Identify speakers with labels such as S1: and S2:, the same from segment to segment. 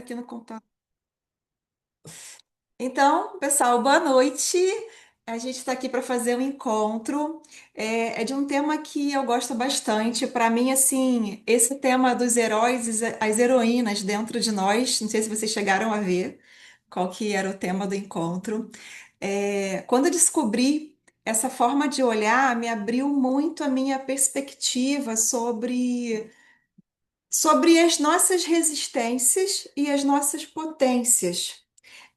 S1: Aqui no computador. Então, pessoal, boa noite. A gente está aqui para fazer um encontro. É de um tema que eu gosto bastante. Para mim, assim, esse tema dos heróis e as heroínas dentro de nós. Não sei se vocês chegaram a ver qual que era o tema do encontro. Quando eu descobri essa forma de olhar, me abriu muito a minha perspectiva sobre as nossas resistências e as nossas potências.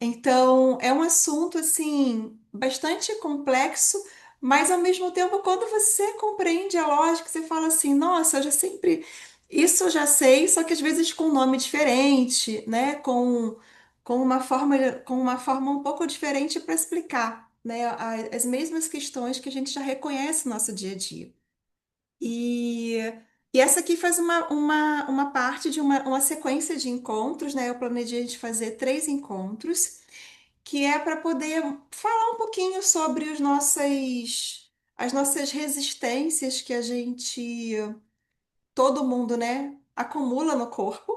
S1: Então, é um assunto assim bastante complexo, mas ao mesmo tempo, quando você compreende a lógica, você fala assim: nossa, eu já sempre isso eu já sei, só que às vezes com um nome diferente, né? Com uma forma um pouco diferente para explicar, né? As mesmas questões que a gente já reconhece no nosso dia a dia. E, e essa aqui faz uma parte de uma sequência de encontros, né? Eu planejei a gente fazer 3 encontros que é para poder falar um pouquinho sobre as nossas resistências que todo mundo, né, acumula no corpo,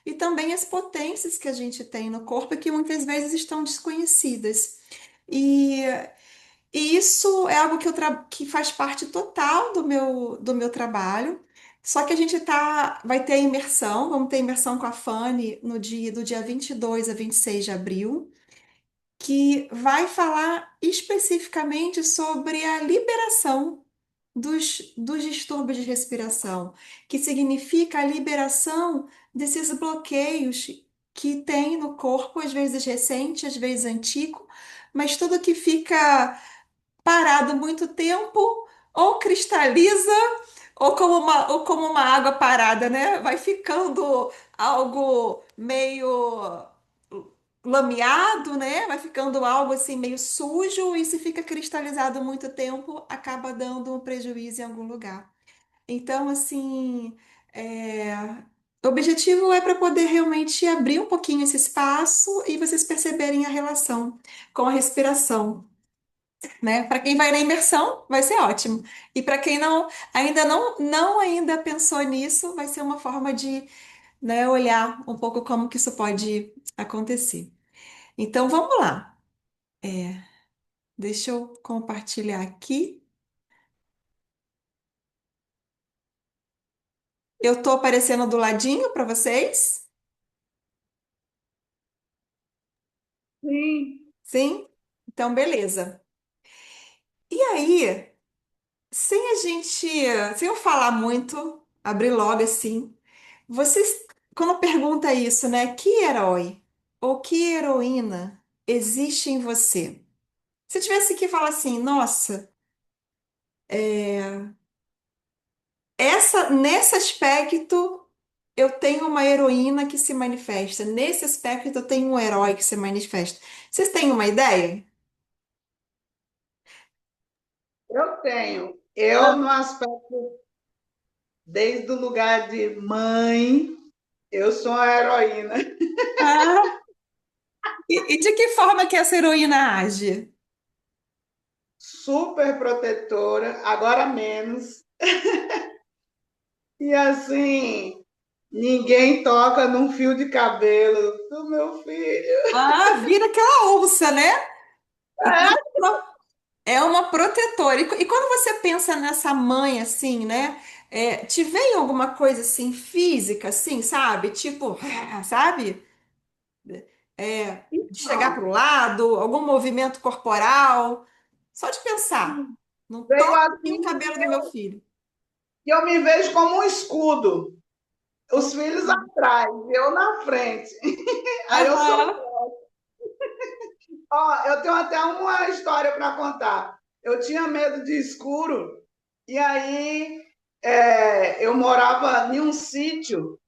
S1: e também as potências que a gente tem no corpo e que muitas vezes estão desconhecidas. E, e isso é algo que faz parte total do meu trabalho. Só que a gente vai ter a imersão, vamos ter a imersão com a Fanny do dia 22 a 26 de abril, que vai falar especificamente sobre a liberação dos distúrbios de respiração, que significa a liberação desses bloqueios que tem no corpo, às vezes recente, às vezes antigo, mas tudo que fica parado muito tempo ou cristaliza ou como uma água parada, né? Vai ficando algo meio lameado, né? Vai ficando algo assim meio sujo e se fica cristalizado muito tempo, acaba dando um prejuízo em algum lugar. Então, assim, é, o objetivo é para poder realmente abrir um pouquinho esse espaço e vocês perceberem a relação com a respiração, né? Para quem vai na imersão, vai ser ótimo. E para quem ainda pensou nisso, vai ser uma forma de, né, olhar um pouco como que isso pode acontecer. Então, vamos lá. Deixa eu compartilhar aqui. Eu estou aparecendo do ladinho para vocês?
S2: Sim,
S1: Sim? Então, beleza. E aí, sem eu falar muito, abrir logo assim, vocês, quando pergunta isso, né? Que herói ou que heroína existe em você? Se eu tivesse que falar assim, nossa, nesse aspecto eu tenho uma heroína que se manifesta, nesse aspecto eu tenho um herói que se manifesta. Vocês têm uma ideia?
S2: eu tenho. Eu, no aspecto, desde o lugar de mãe, eu sou a heroína.
S1: Ah, e de que forma que essa heroína age?
S2: Super protetora, agora menos. E assim, ninguém toca num fio de cabelo do meu filho.
S1: Ah, vira aquela onça, né? Então, é uma protetora. E quando você pensa nessa mãe assim, né? Te vem alguma coisa assim física, assim, sabe? Tipo, sabe? De chegar
S2: Então,
S1: para o lado, algum movimento corporal. Só de pensar. Não
S2: veio
S1: toca
S2: assim
S1: o cabelo do meu filho.
S2: que eu me vejo como um escudo. Os filhos
S1: Hum.
S2: atrás, eu na frente. Aí eu sou.
S1: Aham.
S2: Ó, eu tenho até uma história para contar. Eu tinha medo de escuro e aí eu morava em um sítio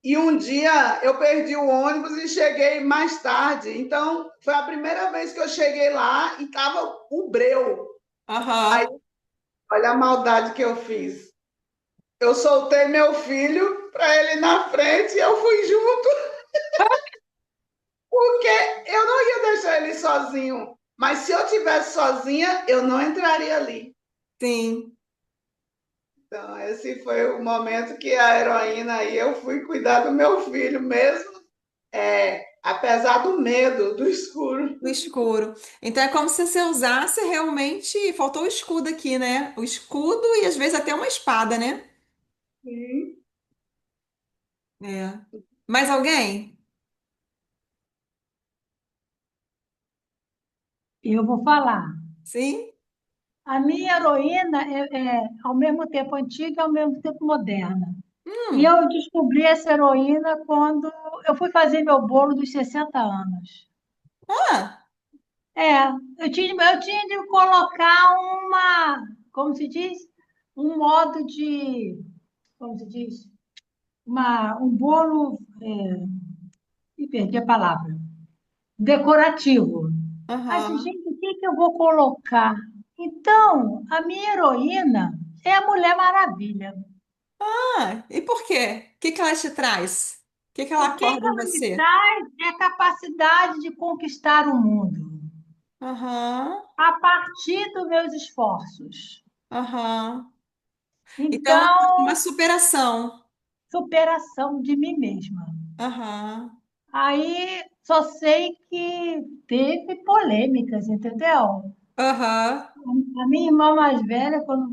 S2: e um dia eu perdi o ônibus e cheguei mais tarde. Então foi a primeira vez que eu cheguei lá e estava o breu. Aí
S1: Aham.
S2: olha a maldade que eu fiz. Eu soltei meu filho para ele ir na frente e eu fui junto, porque eu não ia deixar ele sozinho. Mas se eu tivesse sozinha, eu não entraria ali.
S1: Sim.
S2: Então, esse foi o momento que a heroína aí, eu fui cuidar do meu filho mesmo, apesar do medo do escuro.
S1: No escuro. Então é como se você usasse realmente. Faltou o escudo aqui, né? O escudo e às vezes até uma espada, né?
S2: Sim.
S1: É. Mais alguém?
S3: Eu vou falar.
S1: Sim?
S3: A minha heroína é ao mesmo tempo antiga e ao mesmo tempo moderna. E
S1: Hum.
S3: eu descobri essa heroína quando eu fui fazer meu bolo dos 60 anos.
S1: Ah,
S3: É, eu tinha de colocar como se diz? Um modo de, como se diz? Um bolo, e perdi a palavra, decorativo. Aí, disse,
S1: aham.
S3: gente, o que que eu vou colocar? Então, a minha heroína é a Mulher Maravilha.
S1: Ah, e por quê? O que que ela te traz? O que que ela
S3: O que
S1: acorda
S3: que
S1: em
S3: ela me
S1: você?
S3: traz é a capacidade de conquistar o mundo
S1: Aham,
S3: a partir dos meus esforços.
S1: aham. Então, uma
S3: Então,
S1: superação.
S3: superação de mim mesma.
S1: Aham,
S3: Aí só sei que teve polêmicas, entendeu?
S1: aham,
S3: A minha irmã mais velha, quando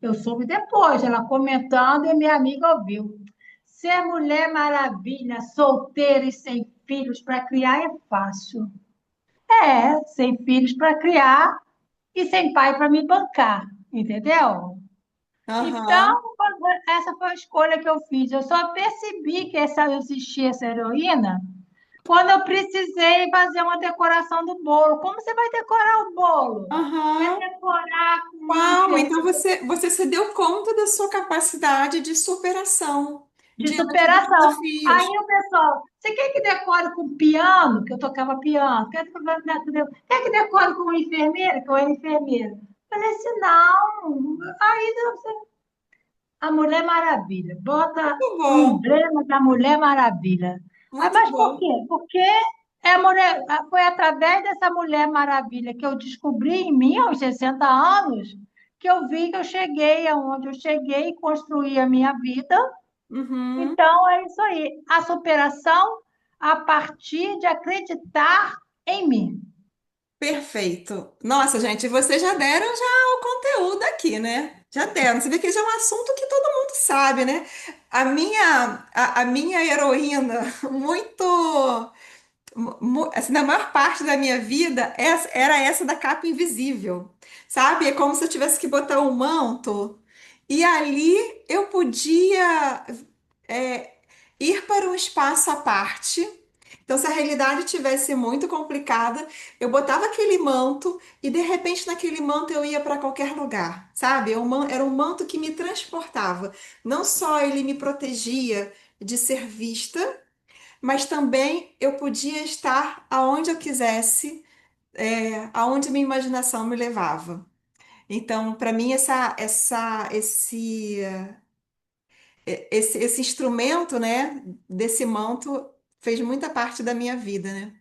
S3: eu soube depois, ela comentando e minha amiga ouviu. Ser Mulher Maravilha, solteira e sem filhos para criar é fácil. É, sem filhos para criar e sem pai para me bancar, entendeu?
S1: aham,
S3: Então, essa foi a escolha que eu fiz. Eu só percebi que existia essa heroína quando eu precisei fazer uma decoração do bolo. Como você vai decorar o bolo? É
S1: aham.
S3: decorar com
S1: Uau, então
S3: enfeite
S1: você se deu conta da sua capacidade de superação
S3: de
S1: diante dos
S3: superação. Aí
S1: desafios.
S3: o pessoal, você quer que decore com piano? Que eu tocava piano. Quer que decore com enfermeira? Que eu era enfermeira. Falei assim, não. Aí a Mulher Maravilha. Bota
S1: Muito
S3: o
S1: bom,
S3: emblema da Mulher Maravilha. Ah,
S1: muito
S3: mas por
S1: bom.
S3: quê? Porque foi através dessa Mulher Maravilha que eu descobri em mim, aos 60 anos, que eu vi que eu cheguei aonde eu cheguei e construí a minha vida.
S1: Uhum.
S3: Então, é isso aí. A superação a partir de acreditar em mim.
S1: Perfeito. Nossa, gente, vocês já deram já o conteúdo aqui, né? Já deram. Você vê que já é um assunto que todo mundo sabe, né? A minha heroína, muito, assim, na maior parte da minha vida, era essa da capa invisível, sabe? É como se eu tivesse que botar um manto e ali eu podia é, ir para um espaço à parte. Então, se a realidade tivesse muito complicada, eu botava aquele manto e de repente naquele manto eu ia para qualquer lugar, sabe? Era um manto que me transportava. Não só ele me protegia de ser vista, mas também eu podia estar aonde eu quisesse, aonde minha imaginação me levava. Então, para mim, esse instrumento, né, desse manto fez muita parte da minha vida, né?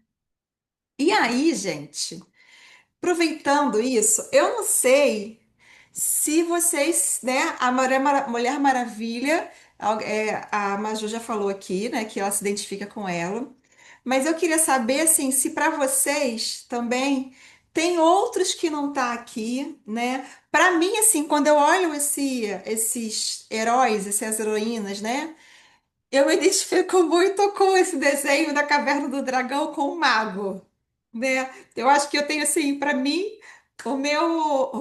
S1: E aí, gente, aproveitando isso, eu não sei se vocês, né, a Mulher Maravilha, a Maju já falou aqui, né, que ela se identifica com ela, mas eu queria saber, assim, se para vocês também tem outros que não tá aqui, né? Para mim, assim, quando eu olho esses heróis, essas heroínas, né? Eu me identifico muito com esse desenho da Caverna do Dragão com o mago, né? Eu acho que eu tenho assim, para mim, o meu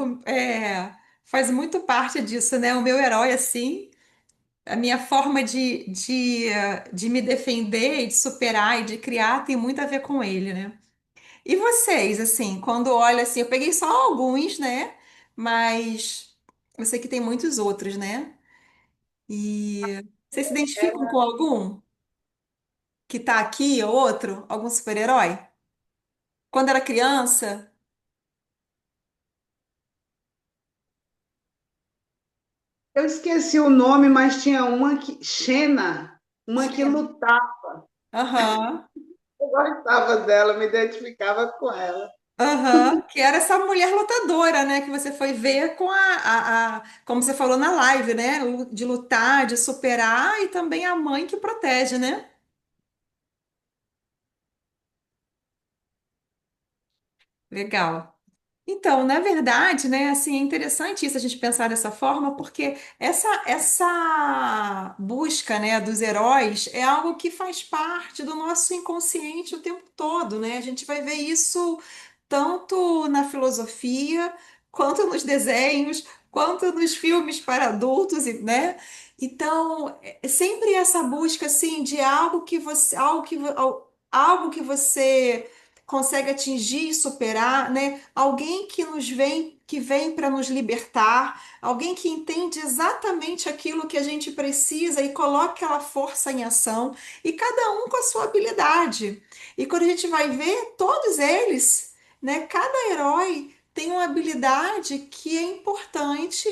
S1: faz muito parte disso, né? O meu herói assim, a minha forma de me defender e de superar e de criar tem muito a ver com ele, né? E vocês, assim, quando olha assim, eu peguei só alguns, né? Mas eu sei que tem muitos outros, né? E vocês se identificam com algum? Que tá aqui, ou outro, algum super-herói? Quando era criança?
S2: Eu esqueci o nome, mas tinha uma que. Xena, uma que
S1: Tinha.
S2: lutava.
S1: Aham,
S2: Eu gostava dela, me identificava com ela.
S1: aham. Que era essa mulher lutadora, né? Que você foi ver com como você falou na live, né? De lutar, de superar, e também a mãe que protege, né? Legal. Então, na verdade, né, assim, é interessante isso a gente pensar dessa forma, porque essa busca, né, dos heróis é algo que faz parte do nosso inconsciente o tempo todo, né? A gente vai ver isso tanto na filosofia, quanto nos desenhos, quanto nos filmes para adultos, né? Então, é sempre essa busca, assim, de algo que você consegue atingir e superar, né? Alguém que vem para nos libertar, alguém que entende exatamente aquilo que a gente precisa e coloca aquela força em ação, e cada um com a sua habilidade. E quando a gente vai ver todos eles, né? Cada herói tem uma habilidade que é importante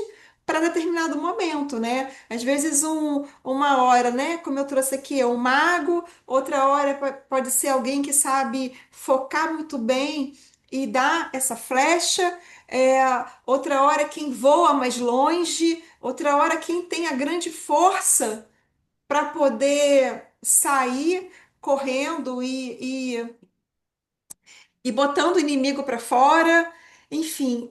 S1: para determinado momento, né? Às vezes uma hora, né? Como eu trouxe aqui, é um mago. Outra hora pode ser alguém que sabe focar muito bem e dar essa flecha. É, outra hora quem voa mais longe. Outra hora quem tem a grande força para poder sair correndo e botando o inimigo para fora. Enfim,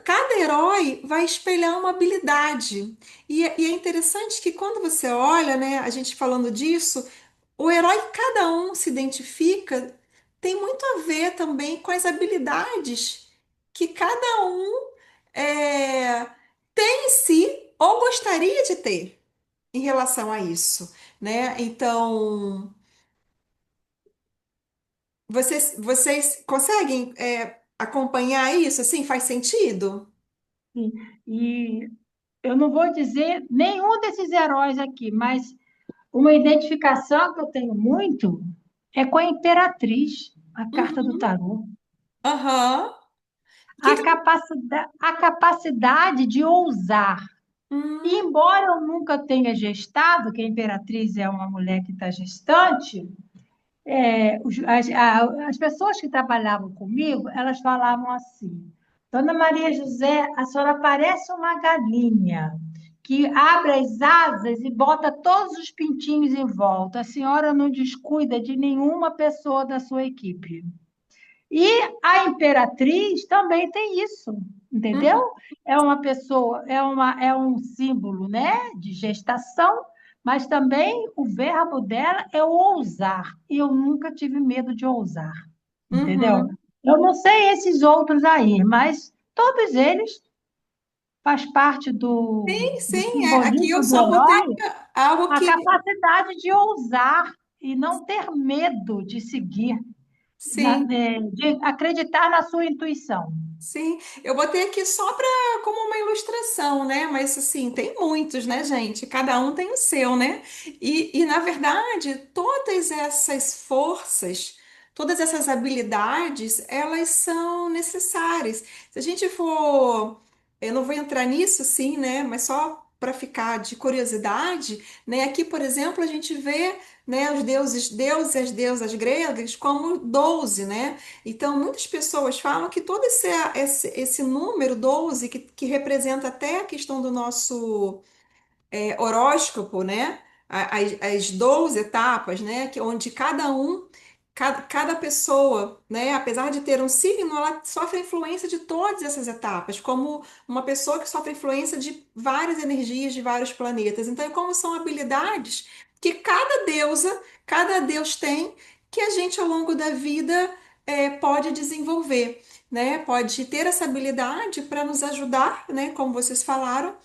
S1: cada herói vai espelhar uma habilidade. E é interessante que quando você olha, né, a gente falando disso, o herói que cada um se identifica tem muito a ver também com as habilidades que cada um é, tem em si ou gostaria de ter em relação a isso, né? Então, vocês conseguem acompanhar isso? Assim, faz sentido?
S3: Sim. E eu não vou dizer nenhum desses heróis aqui, mas uma identificação que eu tenho muito é com a Imperatriz, a carta do
S1: Uhum.
S3: tarô.
S1: Aham. Que...
S3: A capacidade de ousar. E
S1: Hum,
S3: embora eu nunca tenha gestado, que a Imperatriz é uma mulher que está gestante, as pessoas que trabalhavam comigo, elas falavam assim: Dona Maria José, a senhora parece uma galinha que abre as asas e bota todos os pintinhos em volta. A senhora não descuida de nenhuma pessoa da sua equipe. E a Imperatriz também tem isso,
S1: uhum,
S3: entendeu? É uma pessoa, é um símbolo, né, de gestação, mas também o verbo dela é o ousar. E eu nunca tive medo de ousar, entendeu?
S1: uhum.
S3: Eu não sei esses outros aí, mas todos eles faz parte
S1: Sim,
S3: do
S1: sim, aqui eu
S3: simbolismo do
S1: só botei
S3: herói,
S1: algo
S3: a
S1: que.
S3: capacidade de ousar e não ter medo de seguir,
S1: Sim,
S3: de acreditar na sua intuição.
S1: sim. Eu botei aqui só para como uma ilustração, né? Mas assim, tem muitos, né, gente? Cada um tem o seu, né? Na verdade, todas essas forças, todas essas habilidades, elas são necessárias. Se a gente for. Eu não vou entrar nisso, sim, né? Mas só para ficar de curiosidade, né? Aqui, por exemplo, a gente vê, né, os deuses e as deusas gregas como 12, né? Então, muitas pessoas falam que todo esse número 12, que representa até a questão do nosso horóscopo, né? As 12 etapas, né? Onde cada pessoa, né? Apesar de ter um signo, ela sofre influência de todas essas etapas, como uma pessoa que sofre influência de várias energias de vários planetas. Então, é como são habilidades que cada deus tem, que a gente ao longo da vida pode desenvolver, né? Pode ter essa habilidade para nos ajudar, né? Como vocês falaram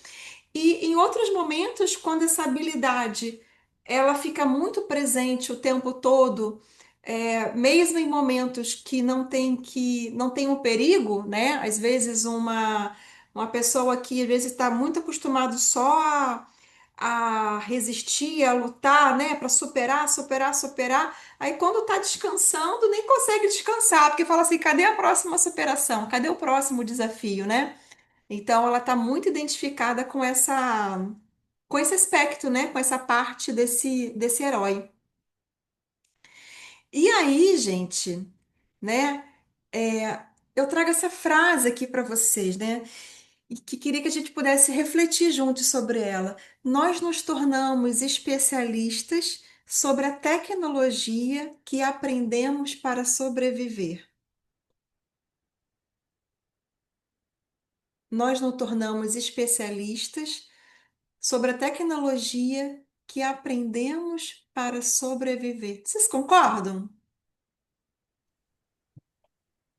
S1: e em outros momentos, quando essa habilidade ela fica muito presente o tempo todo, mesmo em momentos que não tem um perigo, né? Às vezes uma pessoa que às vezes está muito acostumado só a resistir, a lutar, né? Para superar, superar, superar. Aí quando está descansando, nem consegue descansar, porque fala assim, cadê a próxima superação? Cadê o próximo desafio, né? Então, ela está muito identificada com esse aspecto, né? Com essa parte desse herói. E aí, gente, né? Eu trago essa frase aqui para vocês, né? E que queria que a gente pudesse refletir juntos sobre ela. Nós nos tornamos especialistas sobre a tecnologia que aprendemos para sobreviver. Nós nos tornamos especialistas sobre a tecnologia que aprendemos para sobreviver. Vocês concordam?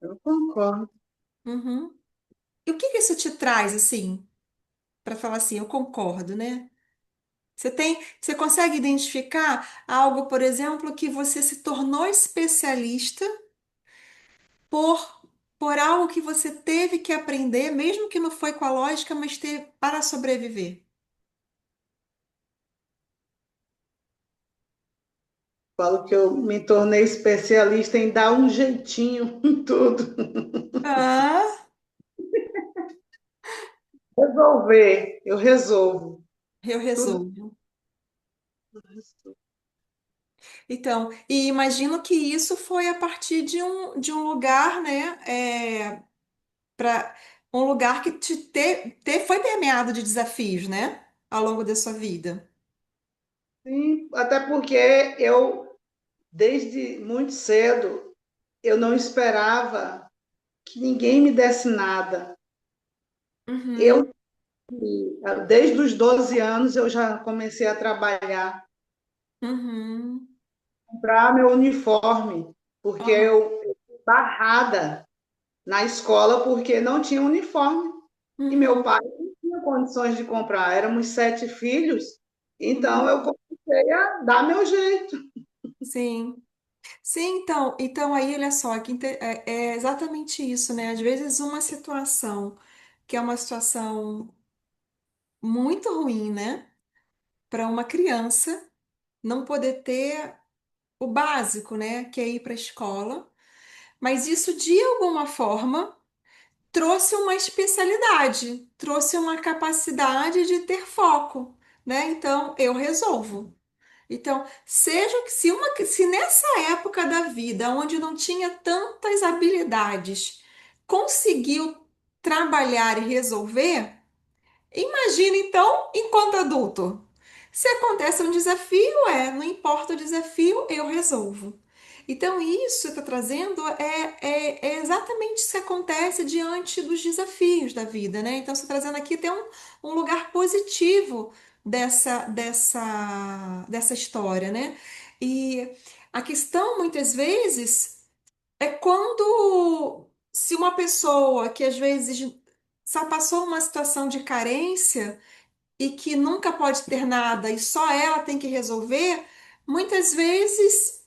S2: Eu concordo.
S1: Uhum. E o que que isso te traz, assim, para falar assim, eu concordo, né? Você consegue identificar algo, por exemplo, que você se tornou especialista por, por algo que você teve que aprender, mesmo que não foi com a lógica, mas teve para sobreviver?
S2: Falo que eu me tornei especialista em dar um jeitinho em tudo.
S1: Ah,
S2: Resolver, eu resolvo.
S1: eu
S2: Tudo.
S1: resolvo. Então, e imagino que isso foi a partir de um lugar, né? Para um lugar que foi permeado de desafios, né? Ao longo da sua vida.
S2: Sim, até porque eu, desde muito cedo, eu não esperava que ninguém me desse nada.
S1: Uhum,
S2: Eu, desde os 12 anos, eu já comecei a trabalhar,
S1: uhum,
S2: comprar meu uniforme, porque
S1: aham,
S2: eu fui barrada na escola porque não tinha uniforme. E meu
S1: uhum,
S2: pai não tinha condições de comprar. Éramos 7 filhos, então
S1: uhum.
S2: eu comecei a dar meu jeito.
S1: Sim. Sim, então aí olha só, é exatamente isso, né? Às vezes uma situação que é uma situação muito ruim, né? Para uma criança não poder ter o básico, né? Que é ir para a escola, mas isso de alguma forma trouxe uma especialidade, trouxe uma capacidade de ter foco, né? Então eu resolvo. Então, seja que se nessa época da vida, onde não tinha tantas habilidades, conseguiu trabalhar e resolver, imagina então enquanto adulto. Se acontece um desafio, não importa o desafio, eu resolvo. Então, isso que está trazendo é exatamente isso que acontece diante dos desafios da vida, né? Então, você está trazendo aqui até um lugar positivo dessa história, né? E a questão, muitas vezes, é quando, se uma pessoa que às vezes só passou uma situação de carência, e que nunca pode ter nada e só ela tem que resolver, muitas vezes,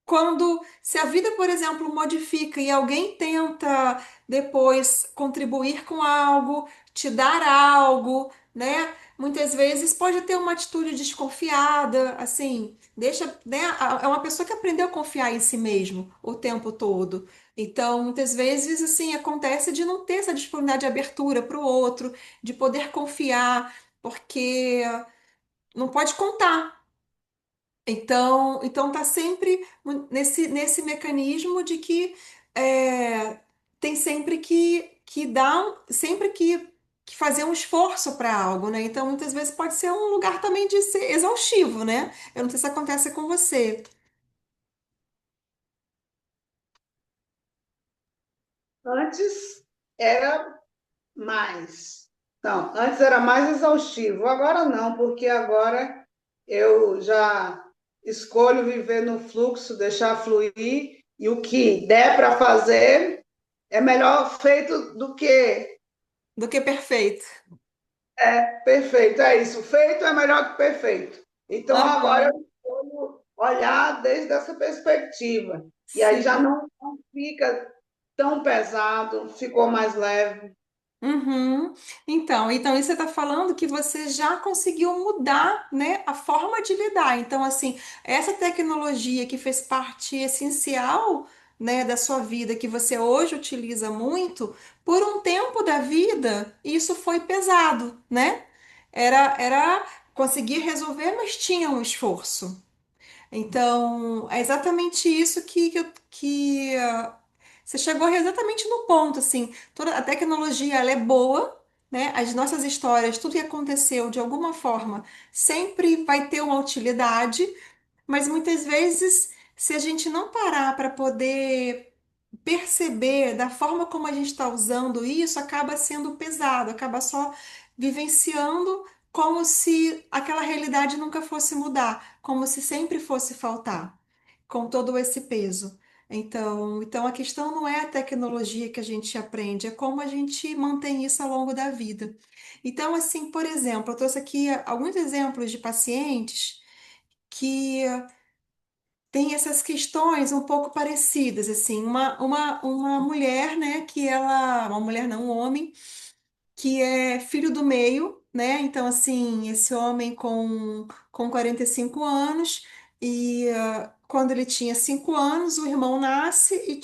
S1: quando, se a vida, por exemplo, modifica e alguém tenta depois contribuir com algo, te dar algo, né? Muitas vezes pode ter uma atitude desconfiada, assim, deixa, né? É uma pessoa que aprendeu a confiar em si mesmo o tempo todo. Então, muitas vezes, assim, acontece de não ter essa disponibilidade de abertura para o outro, de poder confiar, porque não pode contar. Então tá sempre nesse mecanismo de que tem sempre que dar, sempre que fazer um esforço para algo, né? Então muitas vezes pode ser um lugar também de ser exaustivo, né? Eu não sei se acontece com você.
S2: Antes era mais. Não, antes era mais exaustivo. Agora não, porque agora eu já escolho viver no fluxo, deixar fluir, e o que der para fazer é melhor feito do que
S1: Do que perfeito.
S2: perfeito. É isso. Feito é melhor que perfeito. Então agora
S1: Aham,
S2: eu escolho olhar desde essa perspectiva. E aí já
S1: sim.
S2: não fica tão pesado, ficou mais leve.
S1: Uhum. Então isso você está falando que você já conseguiu mudar, né, a forma de lidar. Então, assim, essa tecnologia que fez parte essencial, né, da sua vida, que você hoje utiliza muito, por um tempo da vida, isso foi pesado, né? Era conseguir resolver, mas tinha um esforço. Então, é exatamente isso que você chegou exatamente no ponto, assim, toda a tecnologia ela é boa, né? As nossas histórias, tudo que aconteceu de alguma forma, sempre vai ter uma utilidade, mas muitas vezes, se a gente não parar para poder perceber da forma como a gente está usando isso, acaba sendo pesado, acaba só vivenciando como se aquela realidade nunca fosse mudar, como se sempre fosse faltar, com todo esse peso. Então a questão não é a tecnologia que a gente aprende, é como a gente mantém isso ao longo da vida. Então, assim, por exemplo, eu trouxe aqui alguns exemplos de pacientes que tem essas questões um pouco parecidas, assim, uma mulher, né, uma mulher não, um homem, que é filho do meio, né, então, assim, esse homem com 45 anos, quando ele tinha 5 anos, o irmão nasce e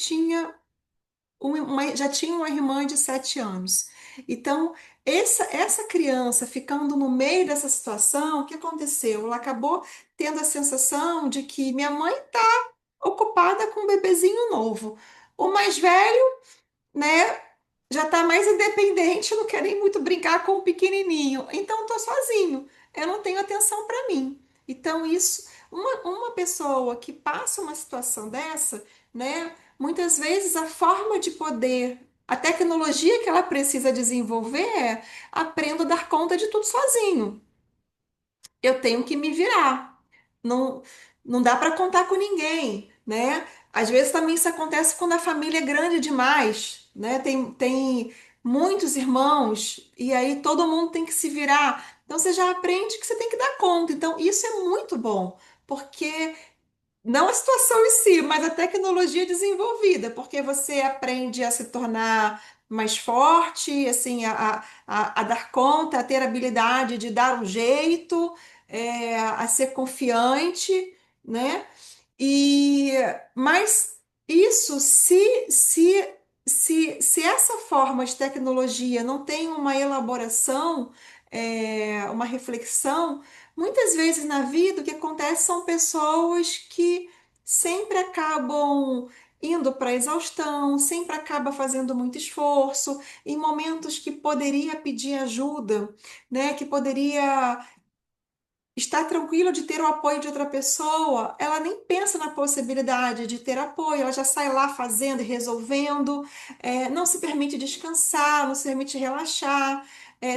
S1: já tinha uma irmã de 7 anos. Então, essa criança ficando no meio dessa situação, o que aconteceu? Ela acabou tendo a sensação de que minha mãe ocupada com um bebezinho novo. O mais velho, né, já está mais independente, não quer nem muito brincar com o pequenininho. Então, estou sozinho. Eu não tenho atenção para mim. Então, uma pessoa que passa uma situação dessa, né, muitas vezes a forma de poder, a tecnologia que ela precisa desenvolver é aprendo a dar conta de tudo sozinho. Eu tenho que me virar. Não, não dá para contar com ninguém, né? Às vezes também isso acontece quando a família é grande demais, né? Tem muitos irmãos e aí todo mundo tem que se virar. Então você já aprende que você tem que dar conta. Então isso é muito bom, porque não a situação em si, mas a tecnologia desenvolvida, porque você aprende a se tornar mais forte, assim, a dar conta, a ter habilidade de dar um jeito, a ser confiante, né? E mas isso, se essa forma de tecnologia não tem uma elaboração, uma reflexão, muitas vezes na vida o que acontece são pessoas que sempre acabam indo para a exaustão, sempre acaba fazendo muito esforço, em momentos que poderia pedir ajuda, né? Que poderia estar tranquilo de ter o apoio de outra pessoa, ela nem pensa na possibilidade de ter apoio, ela já sai lá fazendo e resolvendo, não se permite descansar, não se permite relaxar,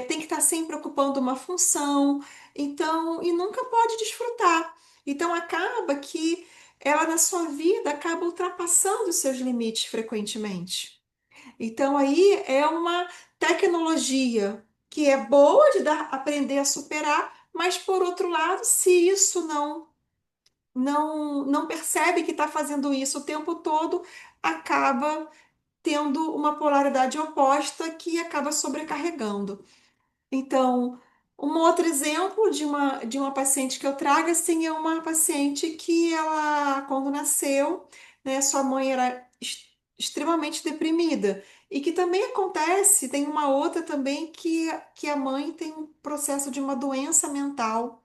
S1: tem que estar sempre ocupando uma função, então, e nunca pode desfrutar. Então, acaba que ela, na sua vida, acaba ultrapassando os seus limites frequentemente. Então, aí é uma tecnologia que é boa de aprender a superar, mas por outro lado, se isso não percebe que está fazendo isso o tempo todo, acaba tendo uma polaridade oposta que acaba sobrecarregando. Então, um outro exemplo de uma paciente que eu trago, assim, é uma paciente que ela, quando nasceu, né, sua mãe era extremamente deprimida. E que também acontece, tem uma outra também que a mãe tem um processo de uma doença mental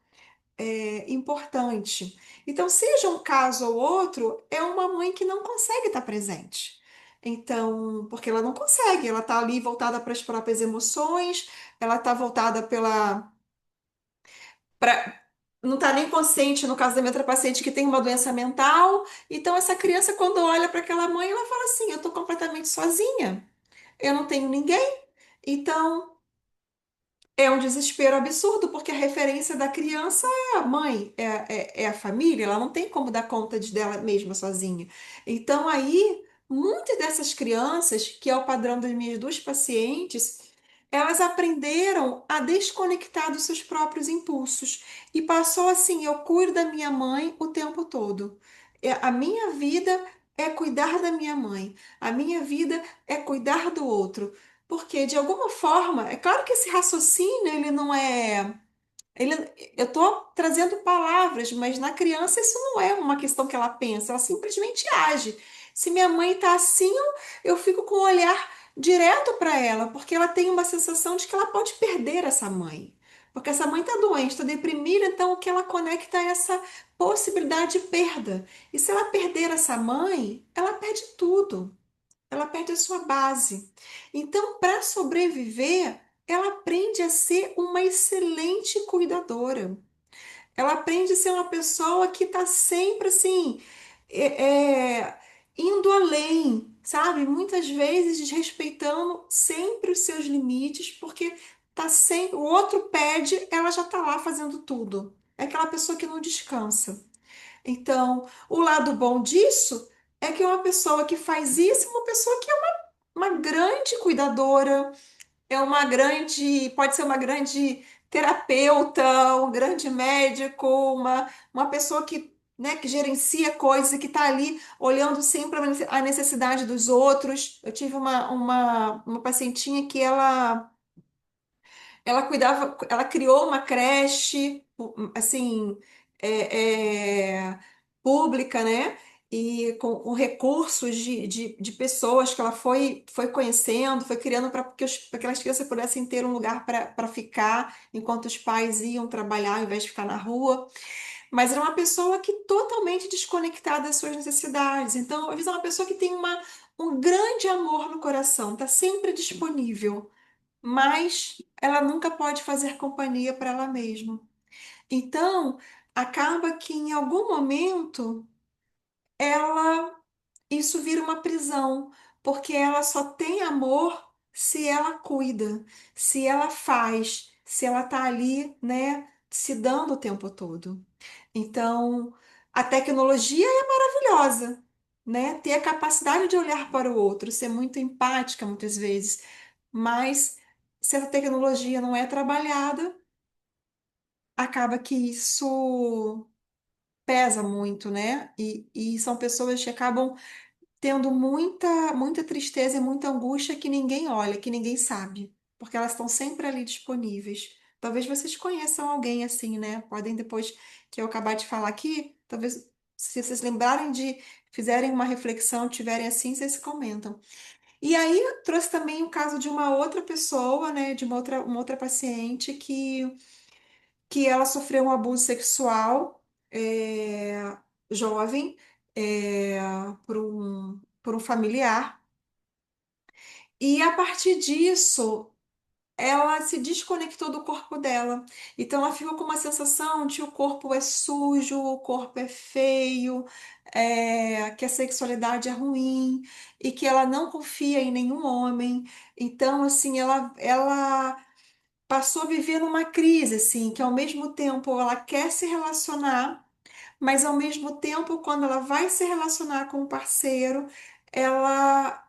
S1: importante. Então, seja um caso ou outro, é uma mãe que não consegue estar presente. Então, porque ela não consegue, ela está ali voltada para as próprias emoções, ela está voltada pra, não está nem consciente, no caso da minha outra paciente, que tem uma doença mental. Então, essa criança, quando olha para aquela mãe, ela fala assim: eu estou completamente sozinha, eu não tenho ninguém. Então, é um desespero absurdo, porque a referência da criança é a mãe, é a família, ela não tem como dar conta dela mesma sozinha. Então, aí, muitas dessas crianças, que é o padrão das minhas duas pacientes, elas aprenderam a desconectar dos seus próprios impulsos. E passou assim: eu cuido da minha mãe o tempo todo. A minha vida é cuidar da minha mãe, a minha vida é cuidar do outro. Porque, de alguma forma, é claro que esse raciocínio, ele não é. Ele, eu estou trazendo palavras, mas na criança isso não é uma questão que ela pensa, ela simplesmente age. Se minha mãe está assim, eu fico com o olhar direto para ela, porque ela tem uma sensação de que ela pode perder essa mãe. Porque essa mãe está doente, está deprimida, então o que ela conecta é essa possibilidade de perda. E se ela perder essa mãe, ela perde tudo, ela perde a sua base. Então, para sobreviver, ela aprende a ser uma excelente cuidadora. Ela aprende a ser uma pessoa que está sempre assim, indo além, sabe? Muitas vezes desrespeitando sempre os seus limites, porque tá sempre, o outro pede, ela já está lá fazendo tudo. É aquela pessoa que não descansa. Então, o lado bom disso é que uma pessoa que faz isso é uma pessoa que é uma grande cuidadora, é uma grande, pode ser uma grande terapeuta, um grande médico, uma pessoa que, né, que gerencia coisas, e que está ali olhando sempre a necessidade dos outros. Eu tive uma pacientinha que ela cuidava, ela criou uma creche, assim, pública, né? E com recursos de pessoas que ela foi conhecendo, foi criando para que para aquelas crianças pudessem ter um lugar para ficar enquanto os pais iam trabalhar, ao invés de ficar na rua. Mas era uma pessoa que totalmente desconectada das suas necessidades. Então, às vezes é uma pessoa que tem um grande amor no coração, está sempre disponível, mas ela nunca pode fazer companhia para ela mesma. Então, acaba que em algum momento ela isso vira uma prisão, porque ela só tem amor se ela cuida, se ela faz, se ela tá ali, né, se dando o tempo todo. Então, a tecnologia é maravilhosa, né? Ter a capacidade de olhar para o outro, ser muito empática muitas vezes, mas se essa tecnologia não é trabalhada, acaba que isso pesa muito, né? E são pessoas que acabam tendo muita tristeza e muita angústia que ninguém olha, que ninguém sabe, porque elas estão sempre ali disponíveis. Talvez vocês conheçam alguém assim, né? Podem depois que eu acabar de falar aqui, talvez se vocês lembrarem de, fizerem uma reflexão, tiverem assim, vocês comentam. E aí eu trouxe também o caso de uma outra pessoa, né, de uma outra paciente que ela sofreu um abuso sexual jovem, é, por um familiar. E a partir disso, ela se desconectou do corpo dela. Então ela ficou com uma sensação de que o corpo é sujo, o corpo é feio, que a sexualidade é ruim e que ela não confia em nenhum homem. Então, assim, ela passou a viver numa crise, assim, que ao mesmo tempo ela quer se relacionar, mas ao mesmo tempo, quando ela vai se relacionar com o parceiro, ela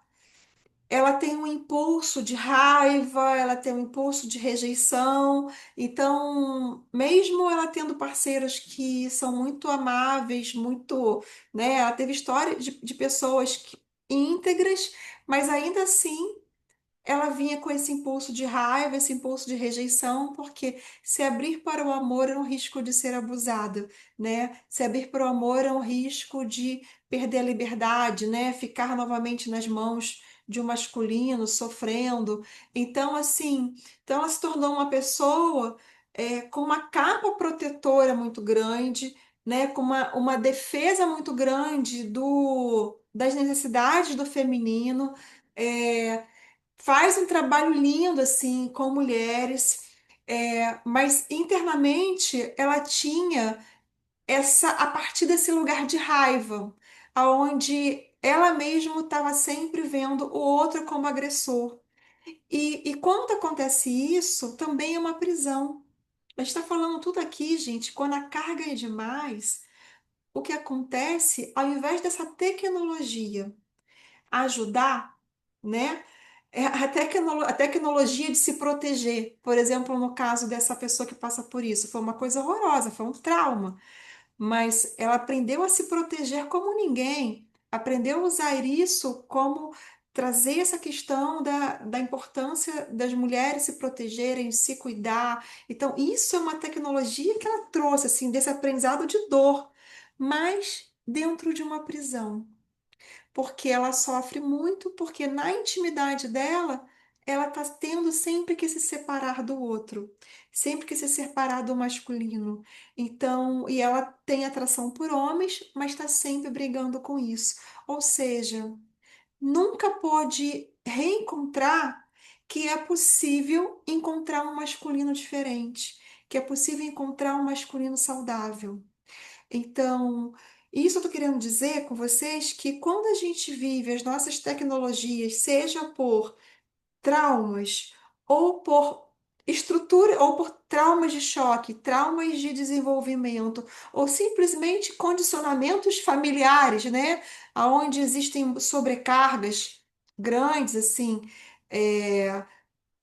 S1: ela tem um impulso de raiva, ela tem um impulso de rejeição. Então, mesmo ela tendo parceiros que são muito amáveis, muito, né, ela teve história de pessoas íntegras, mas ainda assim ela vinha com esse impulso de raiva, esse impulso de rejeição, porque se abrir para o amor é um risco de ser abusada, né? Se abrir para o amor é um risco de perder a liberdade, né? Ficar novamente nas mãos de um masculino, sofrendo. Então, assim, então ela se tornou uma pessoa com uma capa protetora muito grande, né? Com uma defesa muito grande das necessidades do feminino. É, faz um trabalho lindo assim com mulheres, mas internamente ela tinha essa a partir desse lugar de raiva, aonde ela mesma estava sempre vendo o outro como agressor. E quando acontece isso, também é uma prisão. A gente está falando tudo aqui, gente, quando a carga é demais, o que acontece, ao invés dessa tecnologia ajudar, né? A tecnologia de se proteger, por exemplo, no caso dessa pessoa que passa por isso, foi uma coisa horrorosa, foi um trauma, mas ela aprendeu a se proteger como ninguém, aprendeu a usar isso como trazer essa questão da importância das mulheres se protegerem, se cuidar. Então, isso é uma tecnologia que ela trouxe, assim, desse aprendizado de dor, mas dentro de uma prisão porque ela sofre muito, porque na intimidade dela, ela está tendo sempre que se separar do outro, sempre que se separar do masculino. Então, e ela tem atração por homens, mas está sempre brigando com isso. Ou seja, nunca pôde reencontrar que é possível encontrar um masculino diferente, que é possível encontrar um masculino saudável. Então, isso eu estou querendo dizer com vocês que quando a gente vive as nossas tecnologias, seja por traumas ou por estrutura ou por traumas de choque, traumas de desenvolvimento ou simplesmente condicionamentos familiares, né, aonde existem sobrecargas grandes assim, é,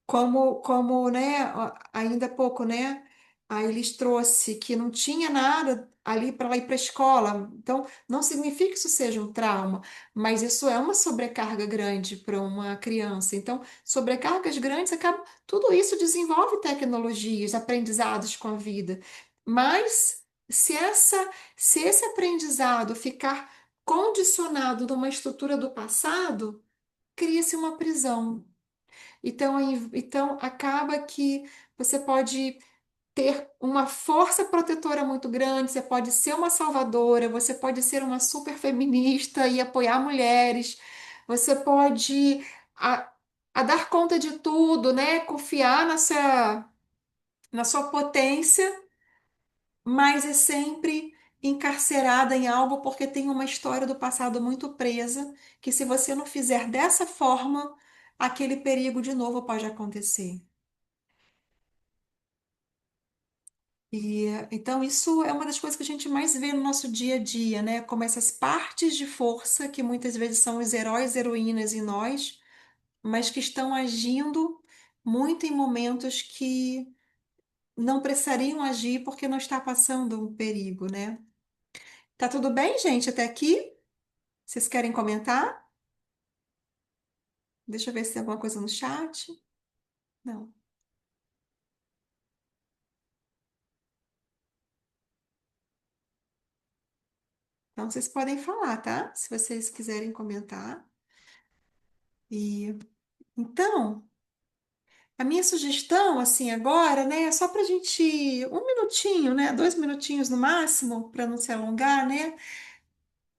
S1: como, né, ainda há pouco, né, a Elis trouxe que não tinha nada ali para ela ir para a escola. Então, não significa que isso seja um trauma, mas isso é uma sobrecarga grande para uma criança. Então, sobrecargas grandes acabam, tudo isso desenvolve tecnologias, aprendizados com a vida. Mas se esse aprendizado ficar condicionado numa estrutura do passado, cria-se uma prisão. Então, então acaba que você pode ter uma força protetora muito grande, você pode ser uma salvadora, você pode ser uma super feminista e apoiar mulheres, você pode a, a dar conta de tudo, né? Confiar na sua potência, mas é sempre encarcerada em algo porque tem uma história do passado muito presa, que se você não fizer dessa forma, aquele perigo de novo pode acontecer. E então isso é uma das coisas que a gente mais vê no nosso dia a dia, né? Como essas partes de força que muitas vezes são os heróis e heroínas em nós, mas que estão agindo muito em momentos que não precisariam agir porque não está passando um perigo, né? Tá tudo bem, gente, até aqui? Vocês querem comentar? Deixa eu ver se tem alguma coisa no chat. Não. Então vocês podem falar, tá? Se vocês quiserem comentar. E então, a minha sugestão, assim, agora, né, é só para a gente, um minutinho, né, 2 minutinhos no máximo, para não se alongar, né?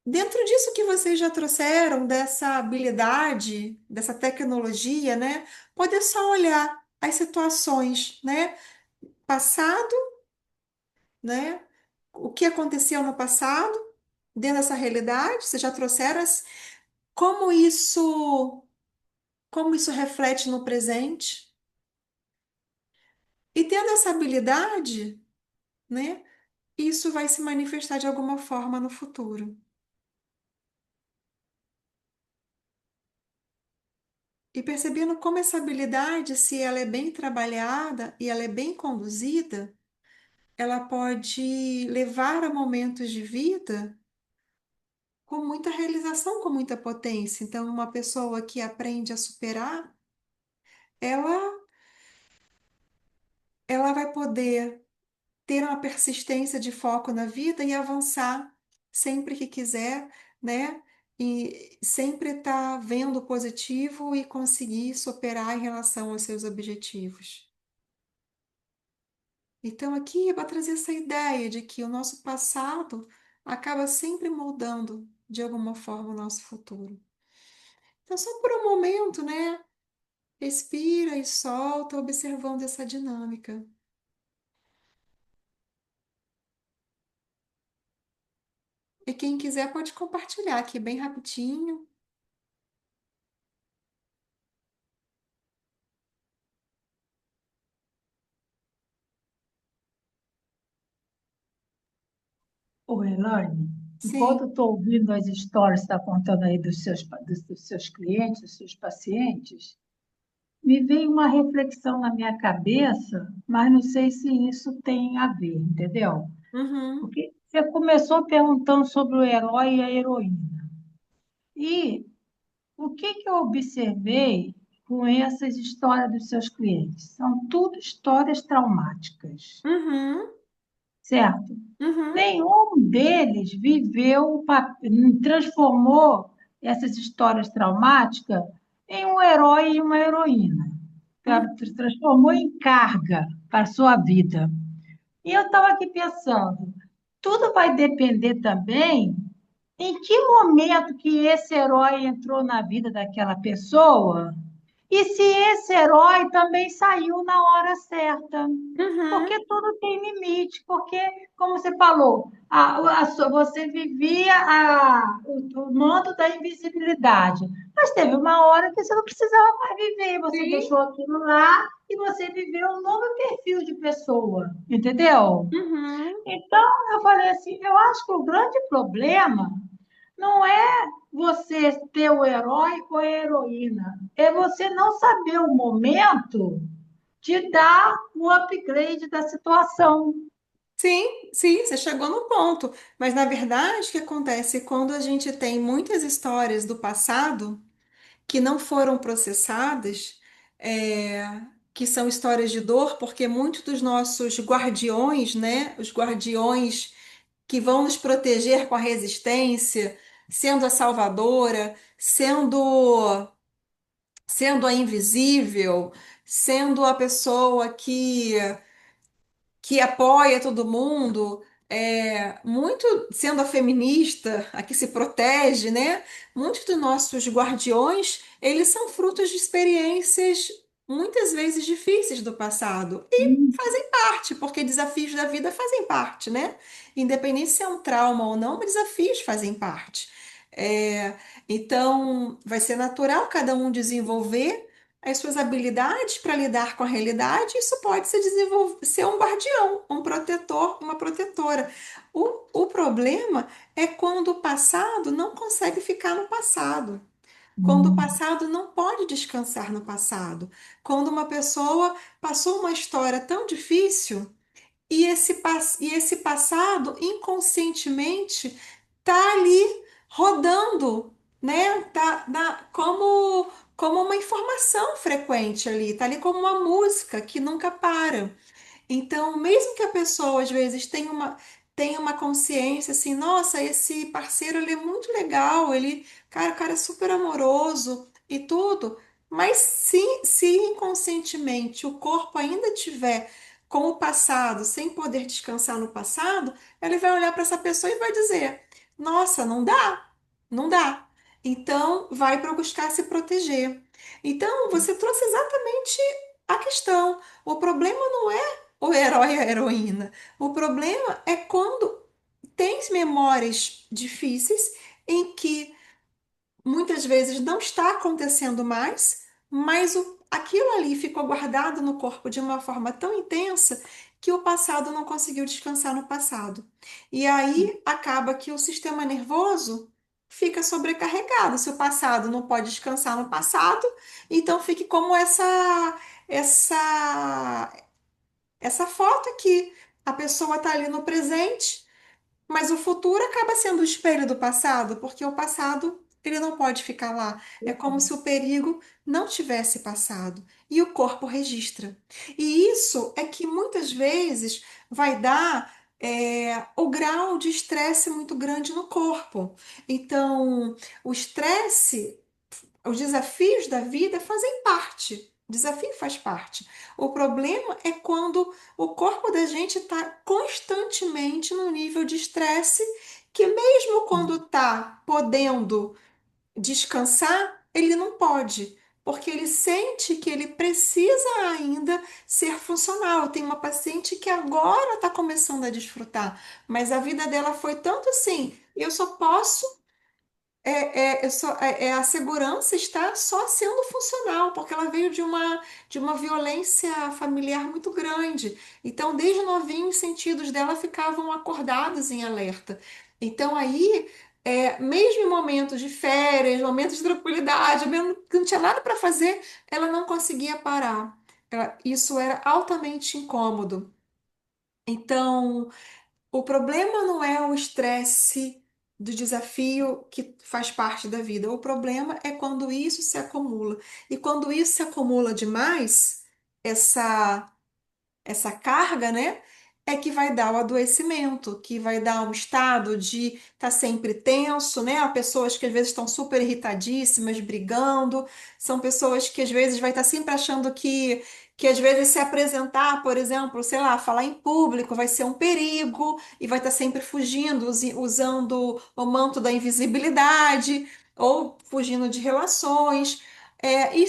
S1: Dentro disso que vocês já trouxeram, dessa habilidade, dessa tecnologia, né, pode só olhar as situações, né, passado, né, o que aconteceu no passado, dentro dessa realidade, vocês já trouxeram como como isso reflete no presente. E tendo essa habilidade, né? Isso vai se manifestar de alguma forma no futuro. E percebendo como essa habilidade, se ela é bem trabalhada e ela é bem conduzida, ela pode levar a momentos de vida com muita realização, com muita potência. Então, uma pessoa que aprende a superar, ela, ela vai poder ter uma persistência de foco na vida e avançar sempre que quiser, né? E sempre estar vendo o positivo e conseguir superar em relação aos seus objetivos. Então, aqui é para trazer essa ideia de que o nosso passado acaba sempre moldando de alguma forma o nosso futuro. Então, só por um momento, né? Respira e solta, observando essa dinâmica. E quem quiser pode compartilhar aqui bem rapidinho.
S3: Ô, Elaine, enquanto eu
S1: Sim.
S3: estou ouvindo as histórias que você está contando aí dos seus clientes, dos seus pacientes, me veio uma reflexão na minha cabeça, mas não sei se isso tem a ver, entendeu?
S1: Uhum.
S3: Porque você começou perguntando sobre o herói e a heroína. E o que que eu observei com essas histórias dos seus clientes? São tudo histórias traumáticas,
S1: Uhum,
S3: certo?
S1: uhum,
S3: Nenhum deles viveu, transformou essas histórias traumáticas em um herói e uma heroína.
S1: uhum.
S3: Transformou em carga para a sua vida. E eu estava aqui pensando, tudo vai depender também em que momento que esse herói entrou na vida daquela pessoa E se esse herói também saiu na hora certa?
S1: Uhum,
S3: Porque tudo tem limite, porque, como você falou, você vivia o manto da invisibilidade, mas teve uma hora que você não precisava mais viver, você
S1: sim.
S3: deixou aquilo lá e você viveu um novo perfil de pessoa, entendeu?
S1: Uhum.
S3: Então, eu falei assim, eu acho que o grande problema não é você ter o herói ou a heroína, é você não saber o momento de dar o upgrade da situação.
S1: Sim, sim, você chegou no ponto. Mas na verdade, o que acontece quando a gente tem muitas histórias do passado que não foram processadas, é, que são histórias de dor, porque muitos dos nossos guardiões, né, os guardiões que vão nos proteger com a resistência, sendo a salvadora, sendo a invisível, sendo a pessoa que apoia todo mundo, muito sendo a feminista, a que se protege, né? Muitos dos nossos guardiões, eles são frutos de experiências muitas vezes difíceis do passado e fazem parte, porque desafios da vida fazem parte, né? Independente se é um trauma ou não, mas desafios fazem parte. É, então, vai ser natural cada um desenvolver as suas habilidades para lidar com a realidade, isso pode ser um guardião, um protetor, uma protetora. O problema é quando o passado não consegue ficar no passado. Quando o
S3: Hum,
S1: passado não pode descansar no passado. Quando uma pessoa passou uma história tão difícil e esse passado inconscientemente tá ali rodando, né? Como uma informação frequente ali, tá ali como uma música que nunca para. Então, mesmo que a pessoa às vezes tenha uma consciência assim, nossa, esse parceiro ele é muito legal, o cara é super amoroso e tudo, mas se inconscientemente o corpo ainda tiver com o passado, sem poder descansar no passado, ele vai olhar para essa pessoa e vai dizer: nossa, não dá, não dá. Então, vai para buscar se proteger. Então, você trouxe exatamente a questão. O problema não é o herói e a heroína. O problema é quando tem memórias difíceis em que muitas vezes não está acontecendo mais, mas aquilo ali ficou guardado no corpo de uma forma tão intensa que o passado não conseguiu descansar no passado. E aí acaba que o sistema nervoso fica sobrecarregado. Se o passado não pode descansar no passado, então fique como essa essa foto aqui. A pessoa está ali no presente, mas o futuro acaba sendo o espelho do passado, porque o passado ele não pode ficar lá. É como se o perigo não tivesse passado e o corpo registra. E isso é que muitas vezes vai dar o grau de estresse muito grande no corpo. Então, o estresse, os desafios da vida fazem parte. O desafio faz parte. O problema é quando o corpo da gente está constantemente no nível de estresse, que mesmo quando está podendo descansar, ele não pode, porque ele sente que ele precisa ainda ser funcional. Tem uma paciente que agora está começando a desfrutar, mas a vida dela foi tanto assim: eu só posso a segurança está só sendo funcional, porque ela veio de uma violência familiar muito grande. Então, desde novinho, os sentidos dela ficavam acordados em alerta. Então, aí, mesmo em momentos de férias, momentos de tranquilidade, mesmo que não tinha nada para fazer, ela não conseguia parar. Isso era altamente incômodo. Então, o problema não é o estresse do desafio que faz parte da vida. O problema é quando isso se acumula. E quando isso se acumula demais, essa essa carga, né, é que vai dar o adoecimento, que vai dar um estado de estar sempre tenso, né? Há pessoas que às vezes estão super irritadíssimas, brigando, são pessoas que às vezes vai estar sempre achando que às vezes se apresentar, por exemplo, sei lá, falar em público vai ser um perigo e vai estar sempre fugindo, usando o manto da invisibilidade ou fugindo de relações. E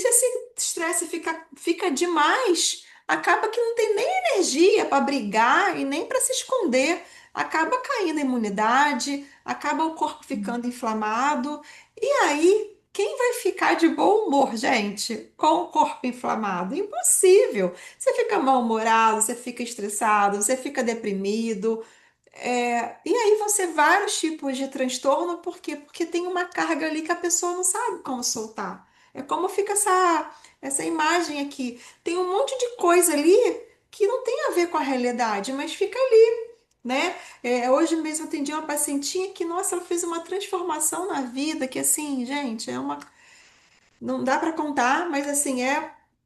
S1: estresse fica demais, acaba que não tem nem energia para brigar e nem para se esconder. Acaba caindo a imunidade, acaba o corpo ficando inflamado. E aí, quem vai ficar de bom humor, gente, com o corpo inflamado? Impossível. Você fica mal-humorado, você fica estressado, você fica deprimido. E aí vão ser vários tipos de transtorno, por quê? Porque tem uma carga ali que a pessoa não sabe como soltar. É como fica essa imagem aqui. Tem um monte de coisa ali que não tem a ver com a realidade, mas fica ali, né? Hoje mesmo eu atendi uma pacientinha que, nossa, ela fez uma transformação na vida, que assim, gente, não dá para contar, mas assim,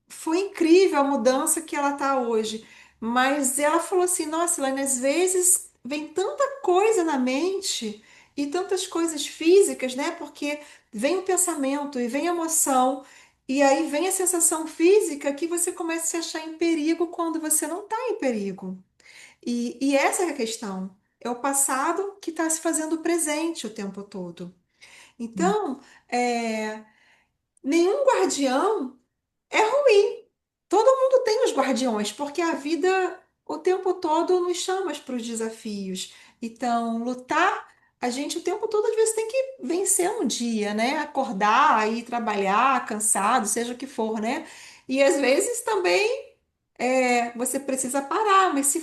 S1: foi incrível a mudança que ela tá hoje. Mas ela falou assim: nossa, Elaine, às vezes vem tanta coisa na mente e tantas coisas físicas, né? Porque vem o pensamento e vem a emoção, e aí vem a sensação física que você começa a se achar em perigo quando você não está em perigo. E essa é a questão. É o passado que está se fazendo presente o tempo todo. Então, nenhum guardião é ruim. Todo mundo tem os guardiões, porque a vida o tempo todo nos chama para os desafios. Então, lutar, a gente o tempo todo às vezes tem que vencer um dia, né? Acordar, ir trabalhar, cansado, seja o que for, né? E às vezes também você precisa parar, mas se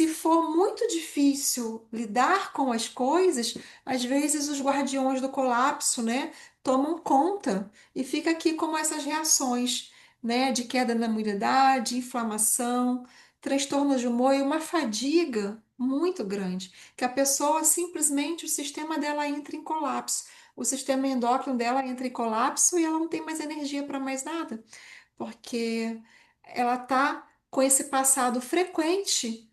S1: for muito difícil lidar com as coisas, às vezes os guardiões do colapso, né, tomam conta e fica aqui como essas reações, né, de queda na imunidade, inflamação, transtorno de humor e uma fadiga muito grande, que a pessoa simplesmente o sistema dela entra em colapso. O sistema endócrino dela entra em colapso e ela não tem mais energia para mais nada porque ela tá com esse passado frequente,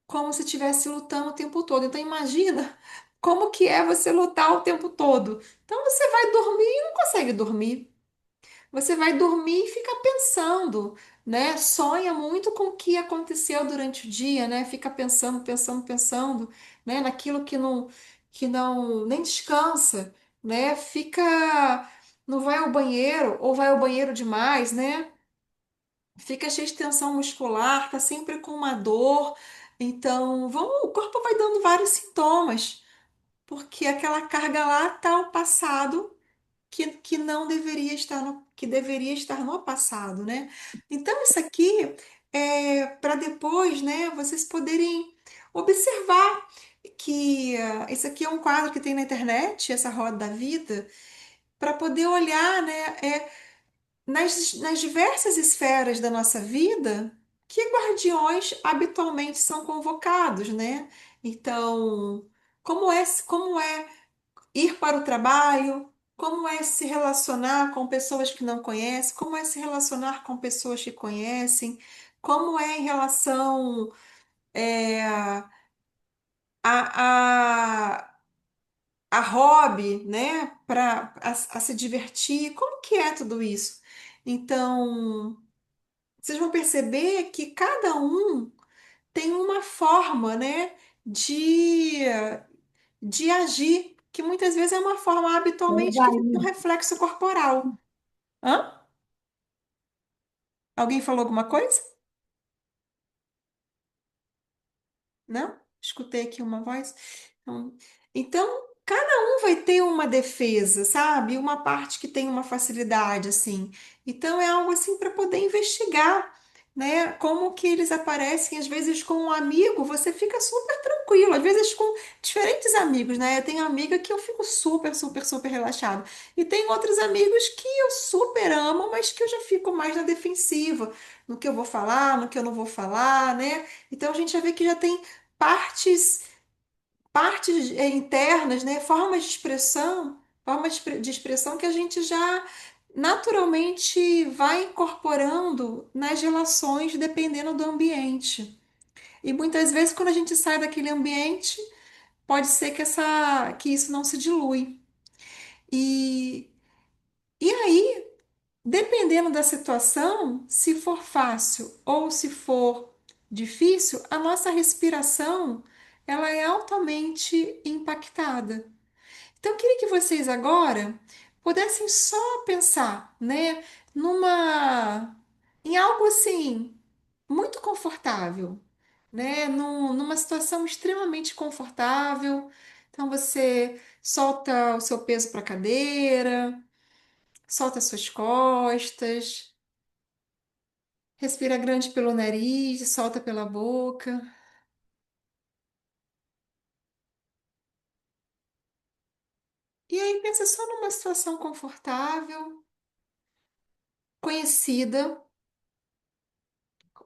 S1: como se estivesse lutando o tempo todo. Então imagina como que é você lutar o tempo todo. Então você vai dormir e não consegue dormir. Você vai dormir e fica pensando, né? Sonha muito com o que aconteceu durante o dia, né? Fica pensando, pensando, pensando, né? Naquilo que não nem descansa, né? Não vai ao banheiro ou vai ao banheiro demais, né? Fica cheio de tensão muscular, tá sempre com uma dor. Então, o corpo vai dando vários sintomas, porque aquela carga lá tá o passado que não deveria estar que deveria estar no passado, né? Então, isso aqui é para depois, né, vocês poderem observar que isso aqui é um quadro que tem na internet, essa roda da vida, para poder olhar, né? Nas diversas esferas da nossa vida, que guardiões habitualmente são convocados, né? Então, como é ir para o trabalho, como é se relacionar com pessoas que não conhecem, como é se relacionar com pessoas que conhecem, como é em relação a, a hobby, né? A se divertir, como que é tudo isso? Então, vocês vão perceber que cada um tem uma forma, né, de, de agir, que muitas vezes é uma forma habitualmente que fica um
S3: Elaine,
S1: reflexo corporal. Hã? Alguém falou alguma coisa? Não? Escutei aqui uma voz. Então, cada um vai ter uma defesa, sabe? Uma parte que tem uma facilidade, assim. Então, é algo assim para poder investigar, né? Como que eles aparecem, às vezes com um amigo, você fica super tranquilo, às vezes com diferentes amigos, né? Eu tenho amiga que eu fico super, super, super relaxada. E tem outros amigos que eu super amo, mas que eu já fico mais na defensiva, no que eu vou falar, no que eu não vou falar, né? Então, a gente já vê que já tem partes, partes internas, né? Formas de expressão que a gente já naturalmente vai incorporando nas relações dependendo do ambiente. E muitas vezes, quando a gente sai daquele ambiente, pode ser que isso não se dilui. E, e aí, dependendo da situação, se for fácil ou se for difícil, a nossa respiração ela é altamente impactada. Então, eu queria que vocês agora pudessem só pensar, né, numa, em algo assim muito confortável, né, numa situação extremamente confortável. Então você solta o seu peso para a cadeira, solta as suas costas, respira grande pelo nariz, solta pela boca. E aí pensa só numa situação confortável, conhecida,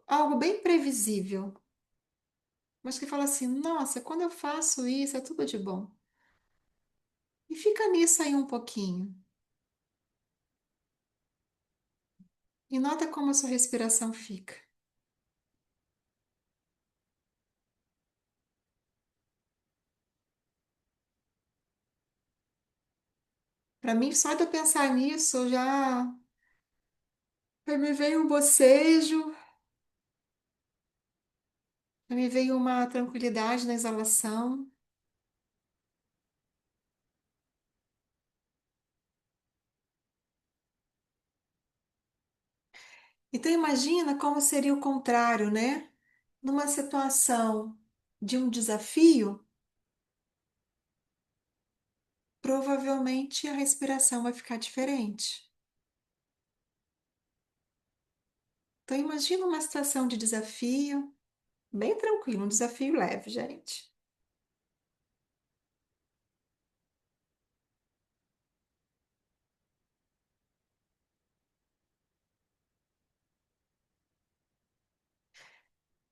S1: algo bem previsível, mas que fala assim: nossa, quando eu faço isso é tudo de bom. E fica nisso aí um pouquinho. E nota como a sua respiração fica. Para mim, só de eu pensar nisso, já me veio um bocejo, já me veio uma tranquilidade na exalação. Então imagina como seria o contrário, né? Numa situação de um desafio, provavelmente a respiração vai ficar diferente. Então imagina uma situação de desafio, bem tranquilo, um desafio leve, gente.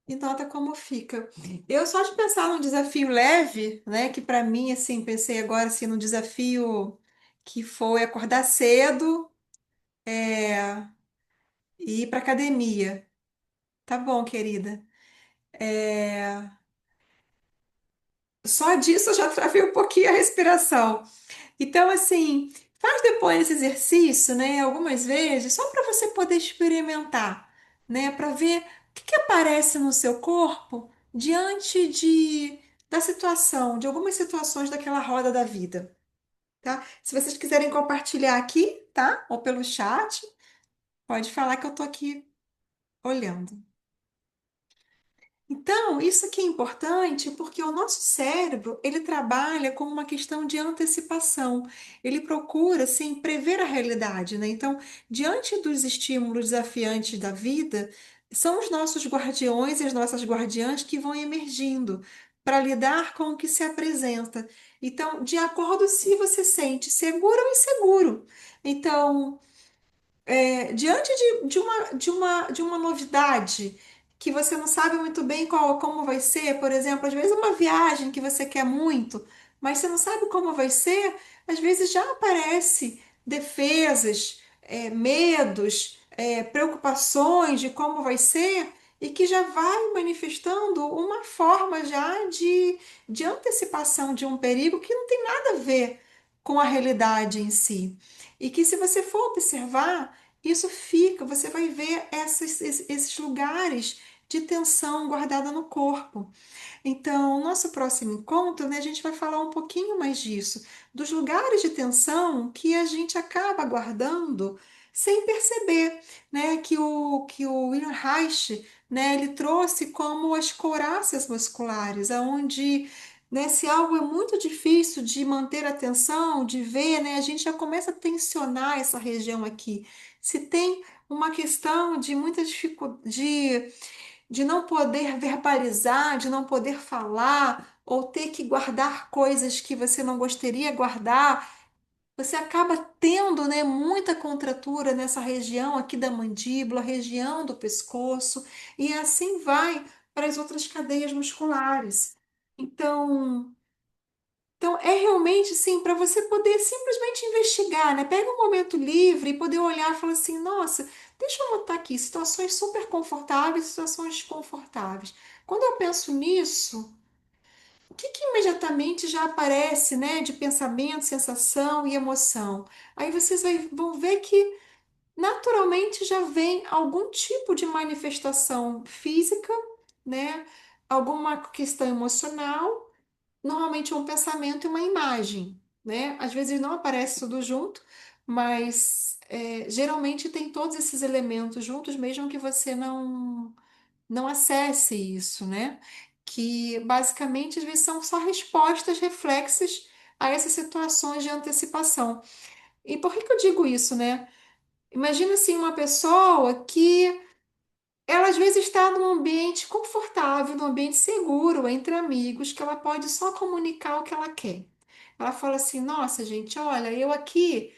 S1: E nota como fica. Eu só de pensar num desafio leve, né, que para mim assim, pensei agora assim num desafio que foi acordar cedo, é, e ir para academia. Tá bom, querida. É, só disso eu já travei um pouquinho a respiração. Então, assim, faz depois esse exercício, né, algumas vezes, só para você poder experimentar, né, para ver o que que aparece no seu corpo diante da situação, de algumas situações daquela roda da vida, tá? Se vocês quiserem compartilhar aqui, tá? Ou pelo chat, pode falar que eu tô aqui olhando. Então, isso aqui é importante porque o nosso cérebro, ele trabalha com uma questão de antecipação. Ele procura, assim, prever a realidade, né? Então, diante dos estímulos desafiantes da vida, são os nossos guardiões e as nossas guardiãs que vão emergindo para lidar com o que se apresenta. Então, de acordo se você sente seguro ou inseguro. Então, diante de uma novidade que você não sabe muito bem como vai ser, por exemplo, às vezes uma viagem que você quer muito, mas você não sabe como vai ser, às vezes já aparece defesas, medos, preocupações de como vai ser e que já vai manifestando uma forma já de antecipação de um perigo que não tem nada a ver com a realidade em si. E que se você for observar, isso fica, você vai ver esses lugares de tensão guardada no corpo. Então, nosso próximo encontro, né, a gente vai falar um pouquinho mais disso, dos lugares de tensão que a gente acaba guardando sem perceber, né, que o William Reich, né, ele trouxe como as coráceas musculares, aonde, né, se algo é muito difícil de manter a atenção, de ver, né, a gente já começa a tensionar essa região aqui. Se tem uma questão de muita dificuldade de não poder verbalizar, de não poder falar, ou ter que guardar coisas que você não gostaria guardar, você acaba tendo, né, muita contratura nessa região aqui da mandíbula, região do pescoço, e assim vai para as outras cadeias musculares. Então, então, é realmente, sim, para você poder simplesmente investigar, né? Pega um momento livre e poder olhar e falar assim: nossa, deixa eu anotar aqui situações super confortáveis, situações desconfortáveis. Quando eu penso nisso, o que que imediatamente já aparece, né, de pensamento, sensação e emoção? Aí vocês vão ver que naturalmente já vem algum tipo de manifestação física, né? Alguma questão emocional, normalmente um pensamento e uma imagem, né? Às vezes não aparece tudo junto, mas geralmente tem todos esses elementos juntos, mesmo que você não acesse isso, né? Que basicamente às vezes são só respostas, reflexos a essas situações de antecipação. E por que que eu digo isso, né? Imagina assim uma pessoa que ela às vezes está num ambiente confortável, num ambiente seguro, entre amigos, que ela pode só comunicar o que ela quer. Ela fala assim: Nossa, gente, olha, eu aqui,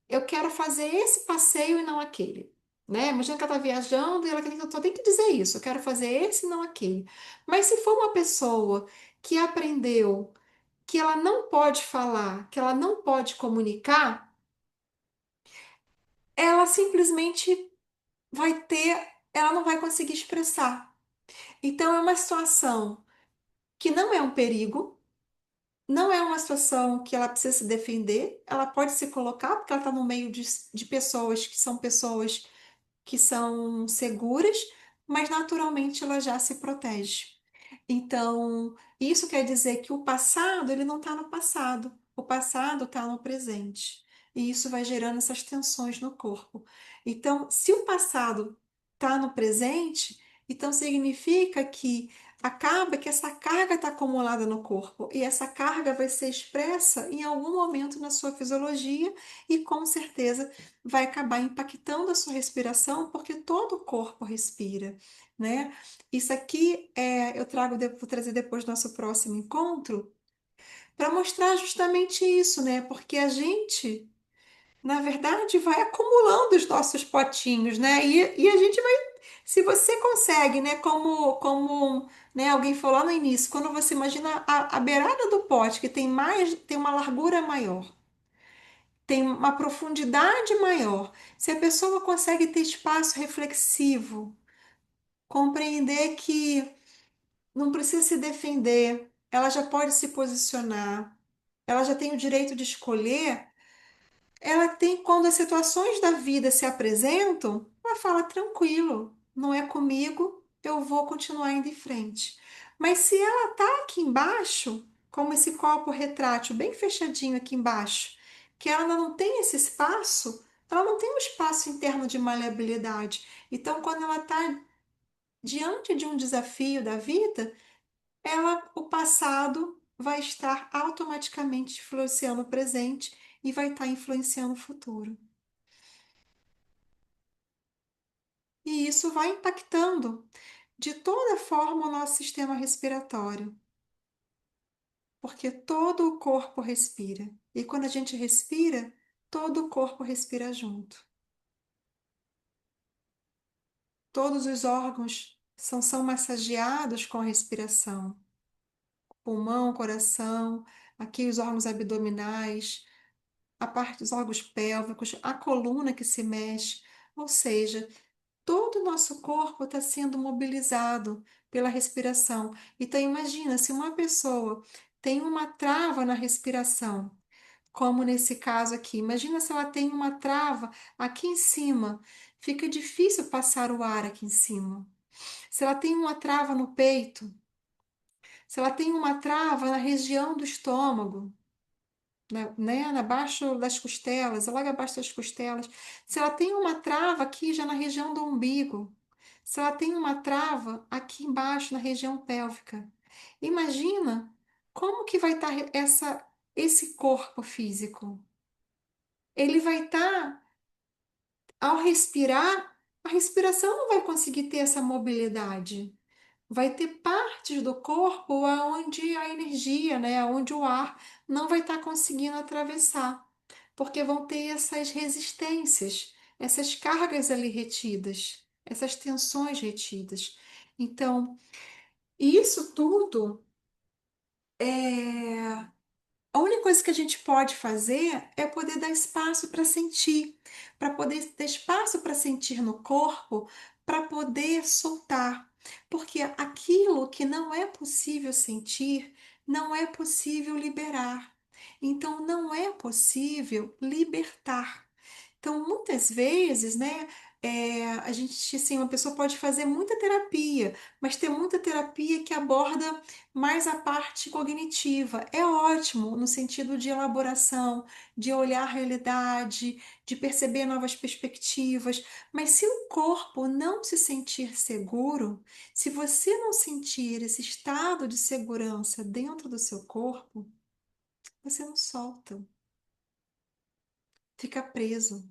S1: eu quero fazer esse passeio e não aquele. Né? Imagina que ela está viajando e ela quer que eu só tenho que dizer isso, eu quero fazer esse e não aquele. Mas se for uma pessoa que aprendeu que ela não pode falar, que ela não pode comunicar, ela simplesmente ela não vai conseguir expressar. Então, é uma situação que não é um perigo, não é uma situação que ela precisa se defender, ela pode se colocar, porque ela está no meio de pessoas que são seguras, mas naturalmente ela já se protege. Então, isso quer dizer que o passado, ele não está no passado, o passado está no presente. E isso vai gerando essas tensões no corpo. Então, se o passado está no presente, então significa que acaba que essa carga está acumulada no corpo e essa carga vai ser expressa em algum momento na sua fisiologia e com certeza vai acabar impactando a sua respiração, porque todo o corpo respira, né? Isso aqui eu vou trazer depois do nosso próximo encontro para mostrar justamente isso, né? Porque a gente, na verdade, vai acumulando os nossos potinhos, né? E a gente vai, se você consegue, né? Como né, alguém falou lá no início, quando você imagina a beirada do pote, que tem uma largura maior, tem uma profundidade maior. Se a pessoa consegue ter espaço reflexivo, compreender que não precisa se defender, ela já pode se posicionar, ela já tem o direito de escolher. Ela tem, quando as situações da vida se apresentam, ela fala: tranquilo, não é comigo, eu vou continuar indo em frente. Mas se ela tá aqui embaixo, como esse copo retrátil bem fechadinho aqui embaixo, que ela ainda não tem esse espaço, ela não tem um espaço interno de maleabilidade. Então, quando ela está diante de um desafio da vida, o passado vai estar automaticamente influenciando o presente e vai estar influenciando o futuro. E isso vai impactando de toda forma o nosso sistema respiratório, porque todo o corpo respira. E quando a gente respira, todo o corpo respira junto. Todos os órgãos são massageados com a respiração. Pulmão, coração, aqui os órgãos abdominais, a parte dos órgãos pélvicos, a coluna que se mexe, ou seja, todo o nosso corpo está sendo mobilizado pela respiração. Então, imagina se uma pessoa tem uma trava na respiração, como nesse caso aqui. Imagina se ela tem uma trava aqui em cima, fica difícil passar o ar aqui em cima. Se ela tem uma trava no peito, se ela tem uma trava na região do estômago, né, abaixo das costelas, logo abaixo das costelas. Se ela tem uma trava aqui já na região do umbigo, se ela tem uma trava aqui embaixo na região pélvica, imagina como que vai estar esse corpo físico. Ele vai estar, ao respirar, a respiração não vai conseguir ter essa mobilidade. Vai ter partes do corpo onde a energia, né, onde o ar não vai estar conseguindo atravessar, porque vão ter essas resistências, essas cargas ali retidas, essas tensões retidas. Então, isso tudo é a única coisa que a gente pode fazer é poder dar espaço para sentir, para poder ter espaço para sentir no corpo, para poder soltar. Porque aquilo que não é possível sentir, não é possível liberar. Então, não é possível libertar. Então, muitas vezes, né? A gente, assim, uma pessoa pode fazer muita terapia, mas ter muita terapia que aborda mais a parte cognitiva. É ótimo no sentido de elaboração, de olhar a realidade, de perceber novas perspectivas. Mas se o corpo não se sentir seguro, se você não sentir esse estado de segurança dentro do seu corpo, você não solta, fica preso.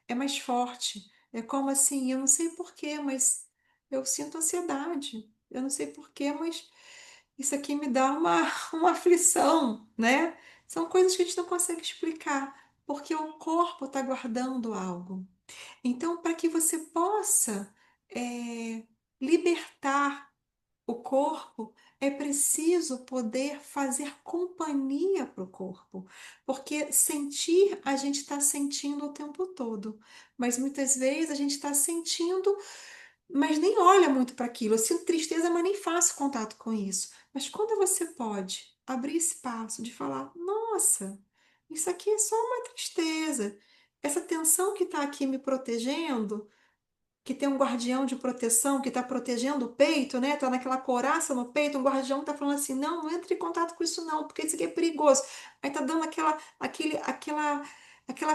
S1: É mais forte. É como assim, eu não sei por quê, mas eu sinto ansiedade. Eu não sei por quê, mas isso aqui me dá uma aflição, né? São coisas que a gente não consegue explicar, porque o corpo está guardando algo. Então, para que você possa libertar o corpo, é preciso poder fazer companhia para o corpo, porque sentir a gente está sentindo o tempo todo, mas muitas vezes a gente está sentindo, mas nem olha muito para aquilo. Eu sinto tristeza, mas nem faço contato com isso. Mas quando você pode abrir espaço de falar, nossa, isso aqui é só uma tristeza, essa tensão que está aqui me protegendo, que tem um guardião de proteção que está protegendo o peito, né? Tá naquela couraça no peito, um guardião tá falando assim, não, não entre em contato com isso não, porque isso aqui é perigoso. Aí tá dando aquela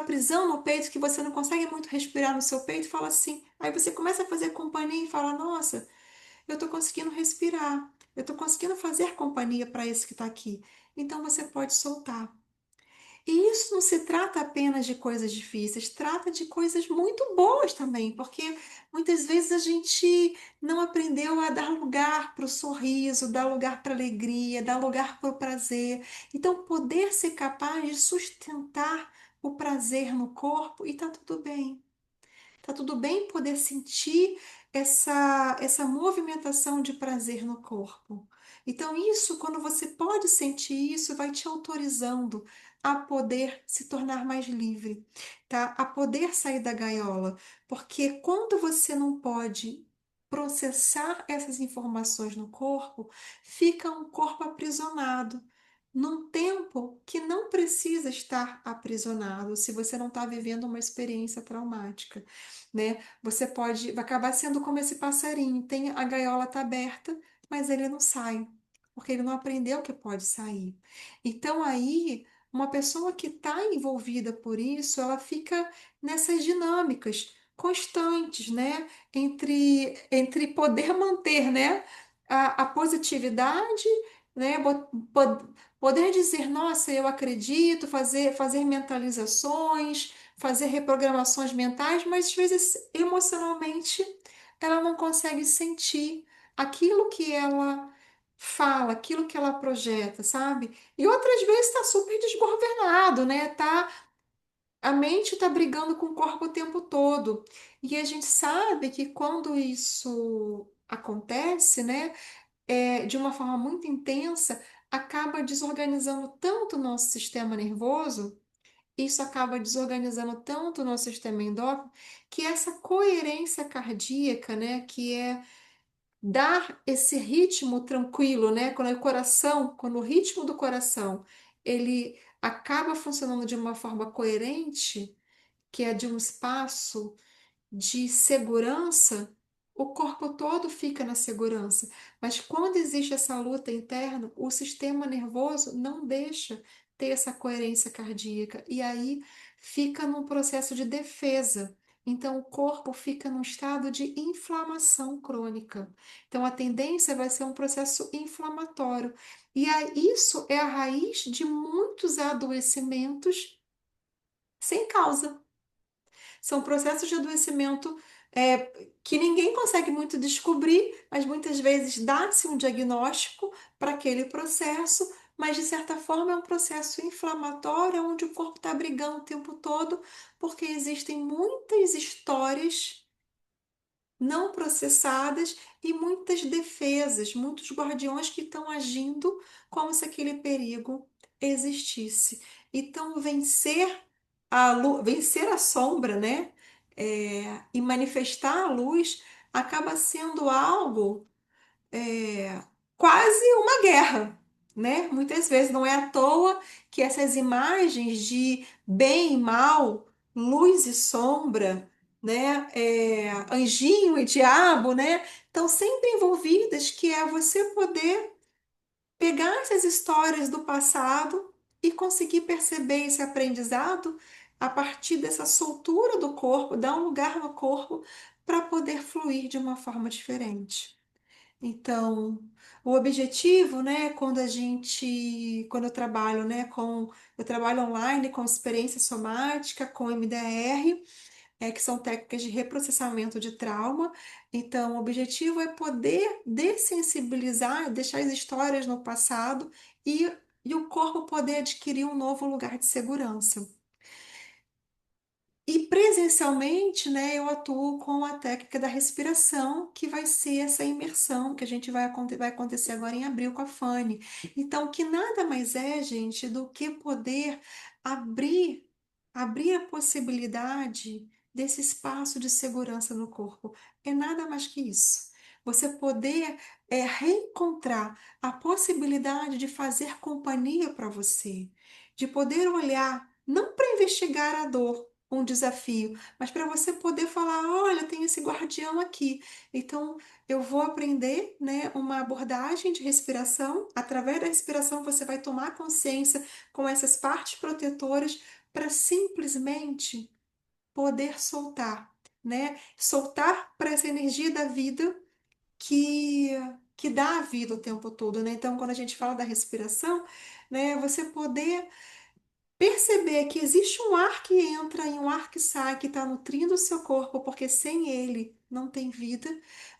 S1: prisão no peito que você não consegue muito respirar no seu peito, e fala assim. Aí você começa a fazer companhia e fala, nossa, eu tô conseguindo respirar, eu tô conseguindo fazer companhia para esse que está aqui. Então você pode soltar. E isso não se trata apenas de coisas difíceis, trata de coisas muito boas também, porque muitas vezes a gente não aprendeu a dar lugar para o sorriso, dar lugar para a alegria, dar lugar para o prazer. Então, poder ser capaz de sustentar o prazer no corpo e tá tudo bem. Tá tudo bem poder sentir essa movimentação de prazer no corpo. Então, isso, quando você pode sentir isso, vai te autorizando a poder se tornar mais livre, tá? A poder sair da gaiola. Porque quando você não pode processar essas informações no corpo, fica um corpo aprisionado. Num tempo que não precisa estar aprisionado, se você não está vivendo uma experiência traumática, né? Você pode vai acabar sendo como esse passarinho, tem a gaiola tá aberta, mas ele não sai, porque ele não aprendeu que pode sair. Então aí, uma pessoa que está envolvida por isso, ela fica nessas dinâmicas constantes, né? Entre poder manter, né? A positividade, né? Poder dizer, nossa, eu acredito, fazer mentalizações, fazer reprogramações mentais, mas às vezes emocionalmente ela não consegue sentir aquilo que ela fala, aquilo que ela projeta, sabe? E outras vezes está super desgovernado, né? A mente está brigando com o corpo o tempo todo. E a gente sabe que quando isso acontece, né, de uma forma muito intensa, acaba desorganizando tanto o nosso sistema nervoso, isso acaba desorganizando tanto o nosso sistema endócrino, que essa coerência cardíaca, né, que é dar esse ritmo tranquilo, né, quando o ritmo do coração, ele acaba funcionando de uma forma coerente, que é de um espaço de segurança, o corpo todo fica na segurança. Mas quando existe essa luta interna, o sistema nervoso não deixa ter essa coerência cardíaca e aí fica num processo de defesa. Então, o corpo fica num estado de inflamação crônica. Então, a tendência vai ser um processo inflamatório. E isso é a raiz de muitos adoecimentos sem causa. São processos de adoecimento que ninguém consegue muito descobrir, mas muitas vezes dá-se um diagnóstico para aquele processo, mas de certa forma é um processo inflamatório onde o corpo está brigando o tempo todo, porque existem muitas histórias não processadas e muitas defesas, muitos guardiões que estão agindo como se aquele perigo existisse. Então, vencer a sombra, né? E manifestar a luz acaba sendo algo é, quase uma guerra, né? Muitas vezes não é à toa que essas imagens de bem e mal, luz e sombra, né? Anjinho e diabo, né? Estão sempre envolvidas, que é você poder pegar essas histórias do passado e conseguir perceber esse aprendizado a partir dessa soltura do corpo, dar um lugar no corpo para poder fluir de uma forma diferente. Então, o objetivo, né, quando eu trabalho, né, eu trabalho online com experiência somática, com MDR, que são técnicas de reprocessamento de trauma. Então, o objetivo é poder dessensibilizar, deixar as histórias no passado e, e o corpo poder adquirir um novo lugar de segurança. E presencialmente, né, eu atuo com a técnica da respiração, que vai ser essa imersão que a gente vai acontecer agora em abril com a Fanny. Então, que nada mais é, gente, do que poder abrir, abrir a possibilidade desse espaço de segurança no corpo. É nada mais que isso. Você poder reencontrar a possibilidade de fazer companhia para você, de poder olhar, não para investigar a dor, um desafio, mas para você poder falar, olha, tem esse guardião aqui. Então, eu vou aprender, né, uma abordagem de respiração. Através da respiração, você vai tomar consciência com essas partes protetoras para simplesmente poder soltar, né? Soltar para essa energia da vida que que dá a vida o tempo todo, né? Então, quando a gente fala da respiração, né, você poder perceber que existe um ar que entra e um ar que sai, que está nutrindo o seu corpo, porque sem ele não tem vida,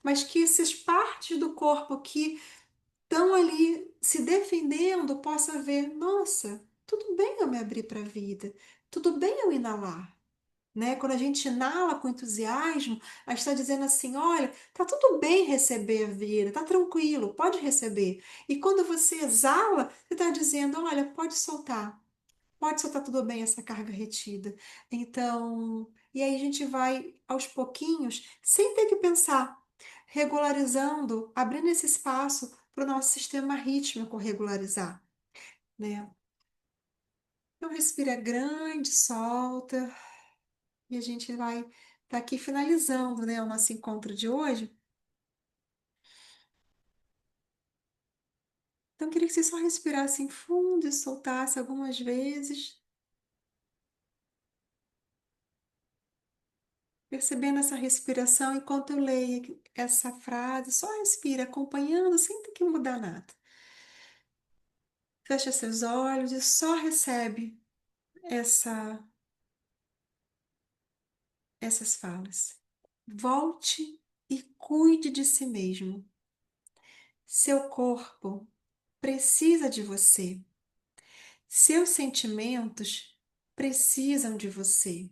S1: mas que essas partes do corpo que estão ali se defendendo possa ver, nossa, tudo bem eu me abrir para a vida, tudo bem eu inalar. Né? Quando a gente inala com entusiasmo, a gente está dizendo assim: olha, tá tudo bem receber a vida, tá tranquilo, pode receber. E quando você exala, você está dizendo: olha, pode soltar tudo bem essa carga retida. Então, e aí a gente vai aos pouquinhos, sem ter que pensar, regularizando, abrindo esse espaço para o nosso sistema rítmico regularizar, né? Então, respira grande, solta, e a gente vai estar aqui finalizando, né, o nosso encontro de hoje. Então, eu queria que você só respirasse em fundo e soltasse algumas vezes. Percebendo essa respiração enquanto eu leio essa frase, só respira, acompanhando, sem ter que mudar nada. Fecha seus olhos e só recebe essa, essas falas. Volte e cuide de si mesmo. Seu corpo precisa de você. Seus sentimentos precisam de você.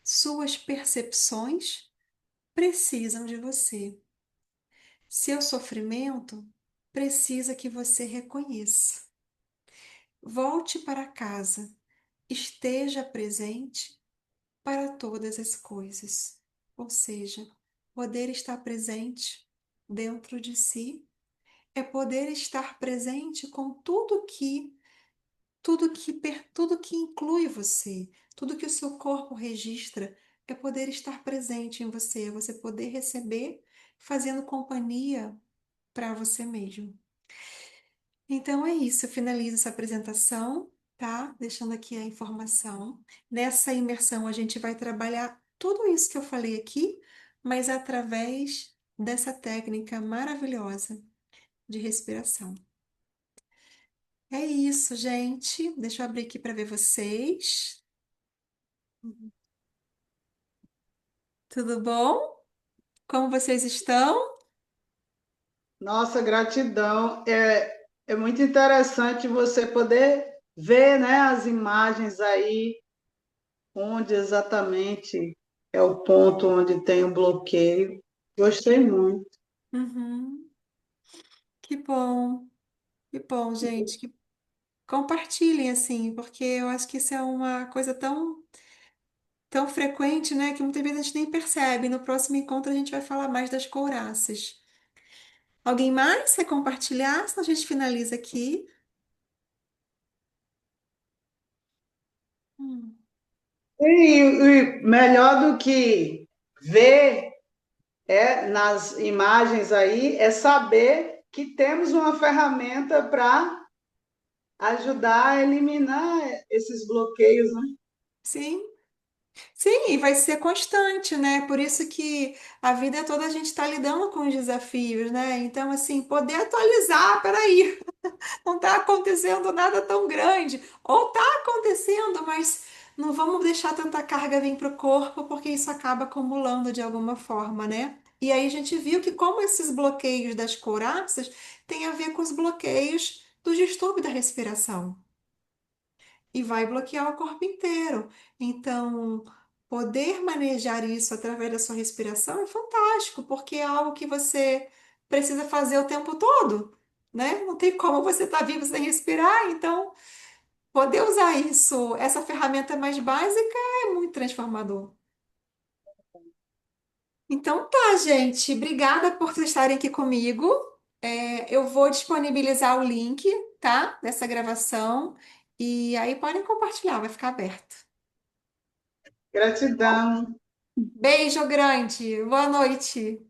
S1: Suas percepções precisam de você. Seu sofrimento precisa que você reconheça. Volte para casa, esteja presente para todas as coisas. Ou seja, poder estar presente dentro de si é poder estar presente com tudo que inclui você, tudo que o seu corpo registra, é poder estar presente em você, é você poder receber fazendo companhia para você mesmo. Então é isso, eu finalizo essa apresentação, tá? Deixando aqui a informação. Nessa imersão a gente vai trabalhar tudo isso que eu falei aqui, mas através dessa técnica maravilhosa de respiração. É isso, gente. Deixa eu abrir aqui para ver vocês. Tudo bom? Como vocês estão?
S2: Nossa, gratidão. É muito interessante você poder ver, né, as imagens aí, onde exatamente é o ponto onde tem o bloqueio. Gostei muito.
S1: Uhum. Que bom, que bom, gente. Compartilhem assim, porque eu acho que isso é uma coisa tão frequente, né, que muitas vezes a gente nem percebe. No próximo encontro a gente vai falar mais das couraças. Alguém mais quer compartilhar? Senão a gente finaliza aqui. Hum.
S2: E melhor do que ver nas imagens aí é saber que temos uma ferramenta para ajudar a eliminar esses bloqueios, né?
S1: Sim. Sim, e vai ser constante, né? Por isso que a vida toda a gente está lidando com os desafios, né? Então, assim, poder atualizar, peraí, não está acontecendo nada tão grande, ou está acontecendo, mas não vamos deixar tanta carga vir para o corpo, porque isso acaba acumulando de alguma forma, né? E aí a gente viu que como esses bloqueios das couraças têm a ver com os bloqueios do distúrbio da respiração e vai bloquear o corpo inteiro. Então, poder manejar isso através da sua respiração é fantástico, porque é algo que você precisa fazer o tempo todo, né? Não tem como você estar vivo sem respirar, então poder usar isso, essa ferramenta mais básica é muito transformador. Então tá, gente. Obrigada por vocês estarem aqui comigo. Eu vou disponibilizar o link, tá? Dessa gravação. E aí podem compartilhar, vai ficar aberto.
S2: Gratidão.
S1: Beijo grande, boa noite.